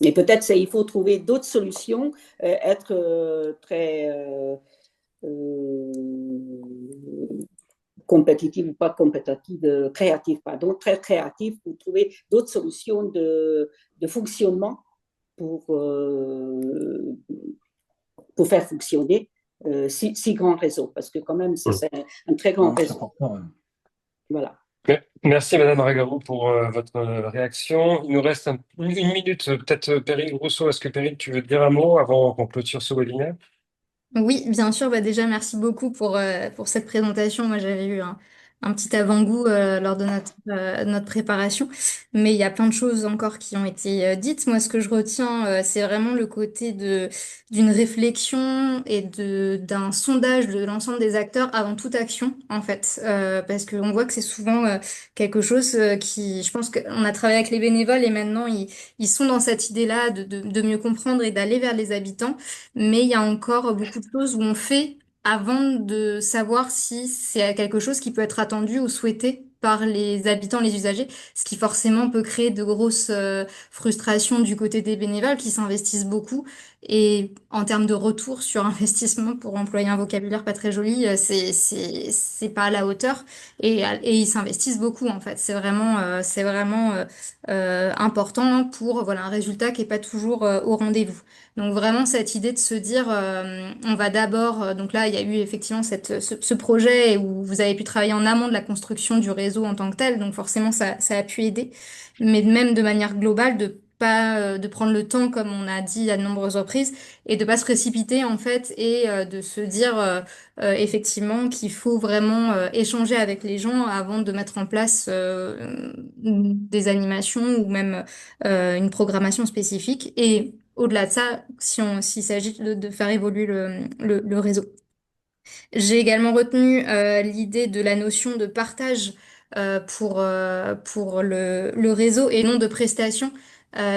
Et peut-être il faut trouver d'autres solutions, être très compétitive ou pas compétitive, créative, pardon, très créative pour trouver d'autres solutions de fonctionnement pour, pour faire fonctionner si grands réseaux, parce que quand même, c'est un très grand réseau. Voilà.
Merci Madame Ragaro pour votre réaction. Il nous reste une minute. Peut-être Perrine Rousseau, est-ce que Perrine, tu veux dire un mot avant qu'on clôture ce webinaire?
Oui, bien sûr. Bah déjà, merci beaucoup pour cette présentation. Moi, j'avais eu un petit avant-goût lors de notre préparation, mais il y a plein de choses encore qui ont été dites. Moi, ce que je retiens, c'est vraiment le côté d'une réflexion et d'un sondage de l'ensemble des acteurs avant toute action, en fait, parce qu'on voit que c'est souvent quelque chose qui, je pense qu'on a travaillé avec les bénévoles et maintenant ils sont dans cette idée-là de mieux comprendre et d'aller vers les habitants. Mais il y a encore beaucoup de choses où on fait avant de savoir si c'est quelque chose qui peut être attendu ou souhaité par les habitants, les usagers, ce qui forcément peut créer de grosses frustrations du côté des bénévoles qui s'investissent beaucoup. Et en termes de retour sur investissement, pour employer un vocabulaire pas très joli, c'est pas à la hauteur. Et ils s'investissent beaucoup en fait. C'est vraiment important pour voilà un résultat qui est pas toujours au rendez-vous. Donc vraiment cette idée de se dire, on va d'abord, donc là il y a eu effectivement ce projet où vous avez pu travailler en amont de la construction du réseau en tant que tel, donc forcément ça a pu aider, mais même de manière globale de pas de prendre le temps comme on a dit à de nombreuses reprises et de pas se précipiter en fait et de se dire effectivement qu'il faut vraiment échanger avec les gens avant de mettre en place des animations ou même une programmation spécifique et au-delà de ça, s'il s'agit de faire évoluer le réseau. J'ai également retenu l'idée de la notion de partage pour le réseau et non de prestation,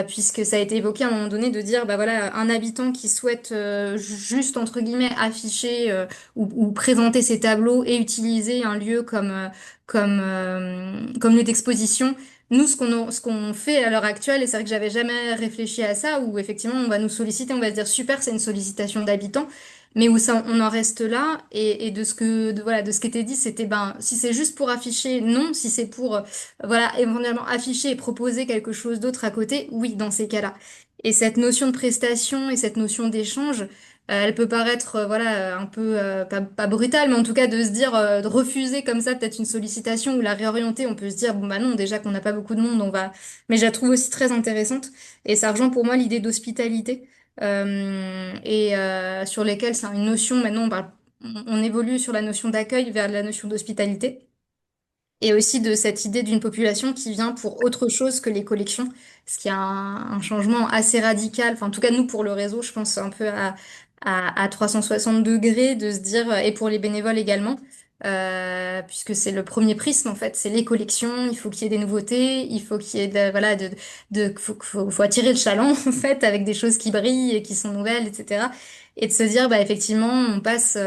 puisque ça a été évoqué à un moment donné de dire, bah voilà, un habitant qui souhaite juste, entre guillemets, afficher ou présenter ses tableaux et utiliser un lieu comme lieu d'exposition. Nous, ce qu'on fait à l'heure actuelle, et c'est vrai que j'avais jamais réfléchi à ça, où effectivement on va nous solliciter, on va se dire super, c'est une sollicitation d'habitants, mais où ça, on en reste là. Et voilà, de ce qui était dit, c'était ben si c'est juste pour afficher, non. Si c'est pour voilà éventuellement afficher et proposer quelque chose d'autre à côté, oui, dans ces cas-là. Et cette notion de prestation et cette notion d'échange, elle peut paraître voilà un peu pas brutale, mais en tout cas de se dire de refuser comme ça peut-être une sollicitation ou la réorienter, on peut se dire bon bah non, déjà qu'on n'a pas beaucoup de monde, on va. Mais je la trouve aussi très intéressante et ça rejoint pour moi l'idée d'hospitalité sur lesquels c'est une notion, maintenant on évolue sur la notion d'accueil vers la notion d'hospitalité, et aussi de cette idée d'une population qui vient pour autre chose que les collections, ce qui est un changement assez radical, enfin en tout cas nous pour le réseau, je pense un peu à 360 degrés de se dire, et pour les bénévoles également, puisque c'est le premier prisme en fait, c'est les collections, il faut qu'il y ait des nouveautés, il faut qu'il y ait voilà, faut attirer le chaland en fait avec des choses qui brillent et qui sont nouvelles, etc. et de se dire, bah, effectivement, on passe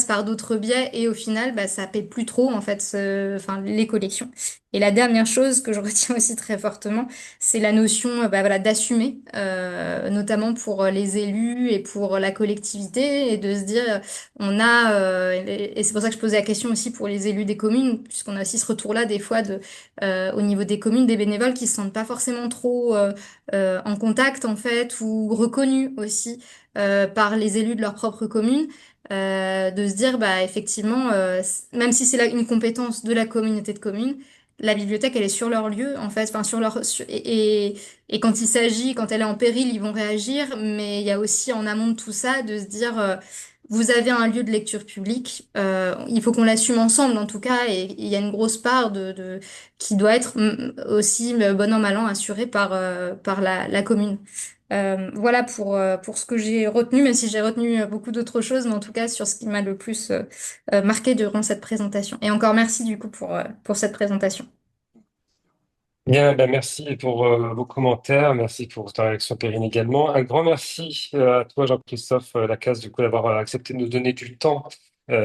par d'autres biais et au final, bah, ça paie plus trop, en fait, enfin, les collections. Et la dernière chose que je retiens aussi très fortement, c'est la notion, bah, voilà, d'assumer, notamment pour les élus et pour la collectivité, et de se dire, et c'est pour ça que je posais la question aussi pour les élus des communes, puisqu'on a aussi ce retour-là des fois au niveau des communes, des bénévoles qui se sentent pas forcément trop en contact en fait ou reconnus aussi par les élus de leur propre commune. De se dire bah effectivement même si c'est une compétence de la communauté de communes, la bibliothèque elle est sur leur lieu en fait, enfin et quand elle est en péril ils vont réagir, mais il y a aussi en amont de tout ça de se dire vous avez un lieu de lecture publique, il faut qu'on l'assume ensemble en tout cas, et il y a une grosse part qui doit être aussi bon an mal an assurée par la commune. Voilà pour ce que j'ai retenu, même si j'ai retenu beaucoup d'autres choses, mais en tout cas sur ce qui m'a le plus marqué durant cette présentation. Et encore merci du coup pour cette présentation.
Bien, ben merci pour vos commentaires, merci pour ta réaction, Perrine, également. Un grand merci à toi, Jean-Christophe Lacasse, du coup, d'avoir accepté de nous donner du temps pour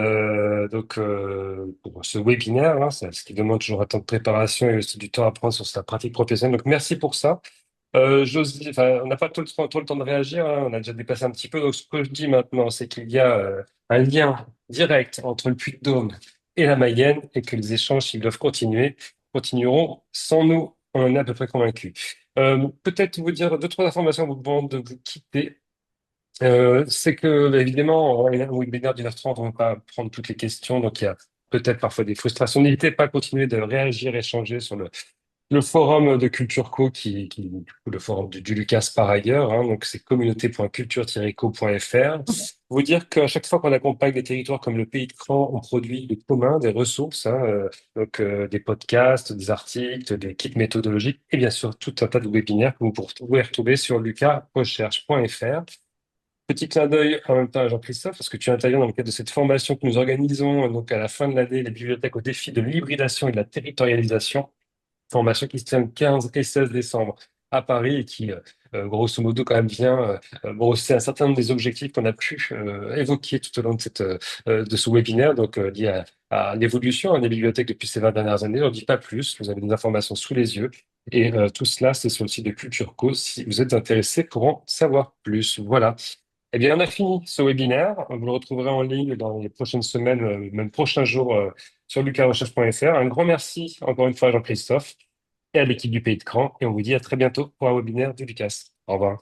ce webinaire, hein, ce qui demande toujours un temps de préparation et aussi du temps à prendre sur sa pratique professionnelle. Donc, merci pour ça. On n'a pas trop le temps de réagir, hein, on a déjà dépassé un petit peu. Donc, ce que je dis maintenant, c'est qu'il y a un lien direct entre le Puy-de-Dôme et la Mayenne et que les échanges, s'ils doivent continueront sans nous. On en est à peu près convaincus. Peut-être vous dire deux, trois informations avant de vous quitter. C'est que, évidemment, un webinaire d'une heure trente, on ne va pas prendre toutes les questions, donc il y a peut-être parfois des frustrations. N'hésitez pas à continuer de réagir, échanger sur le forum de Culture Co, du coup, le forum du Lucas par ailleurs, hein, donc c'est communauté.culture-co.fr. Vous dire qu'à chaque fois qu'on accompagne des territoires comme le Pays de Cran, on produit des communs, des ressources, hein, des podcasts, des articles, des kits méthodologiques et bien sûr tout un tas de webinaires que vous pouvez retrouver sur lucasrecherche.fr. Petit clin d'œil en même temps à Jean-Christophe, parce que tu interviens dans le cadre de cette formation que nous organisons donc à la fin de l'année, les bibliothèques au défi de l'hybridation et de la territorialisation. Formation qui se tient le 15 et 16 décembre à Paris et qui, grosso modo, quand même vient brosser un certain nombre des objectifs qu'on a pu évoquer tout au long de ce webinaire, donc lié à l'évolution des bibliothèques depuis ces 20 dernières années. On ne dit pas plus, vous avez des informations sous les yeux. Et tout cela, c'est sur le site de Culture Co si vous êtes intéressé pour en savoir plus. Voilà. Eh bien, on a fini ce webinaire. Vous le retrouverez en ligne dans les prochaines semaines, même prochains jours, sur lucasrecherche.fr. Un grand merci encore une fois à Jean-Christophe et à l'équipe du Pays de Cran. Et on vous dit à très bientôt pour un webinaire de Lucas. Au revoir.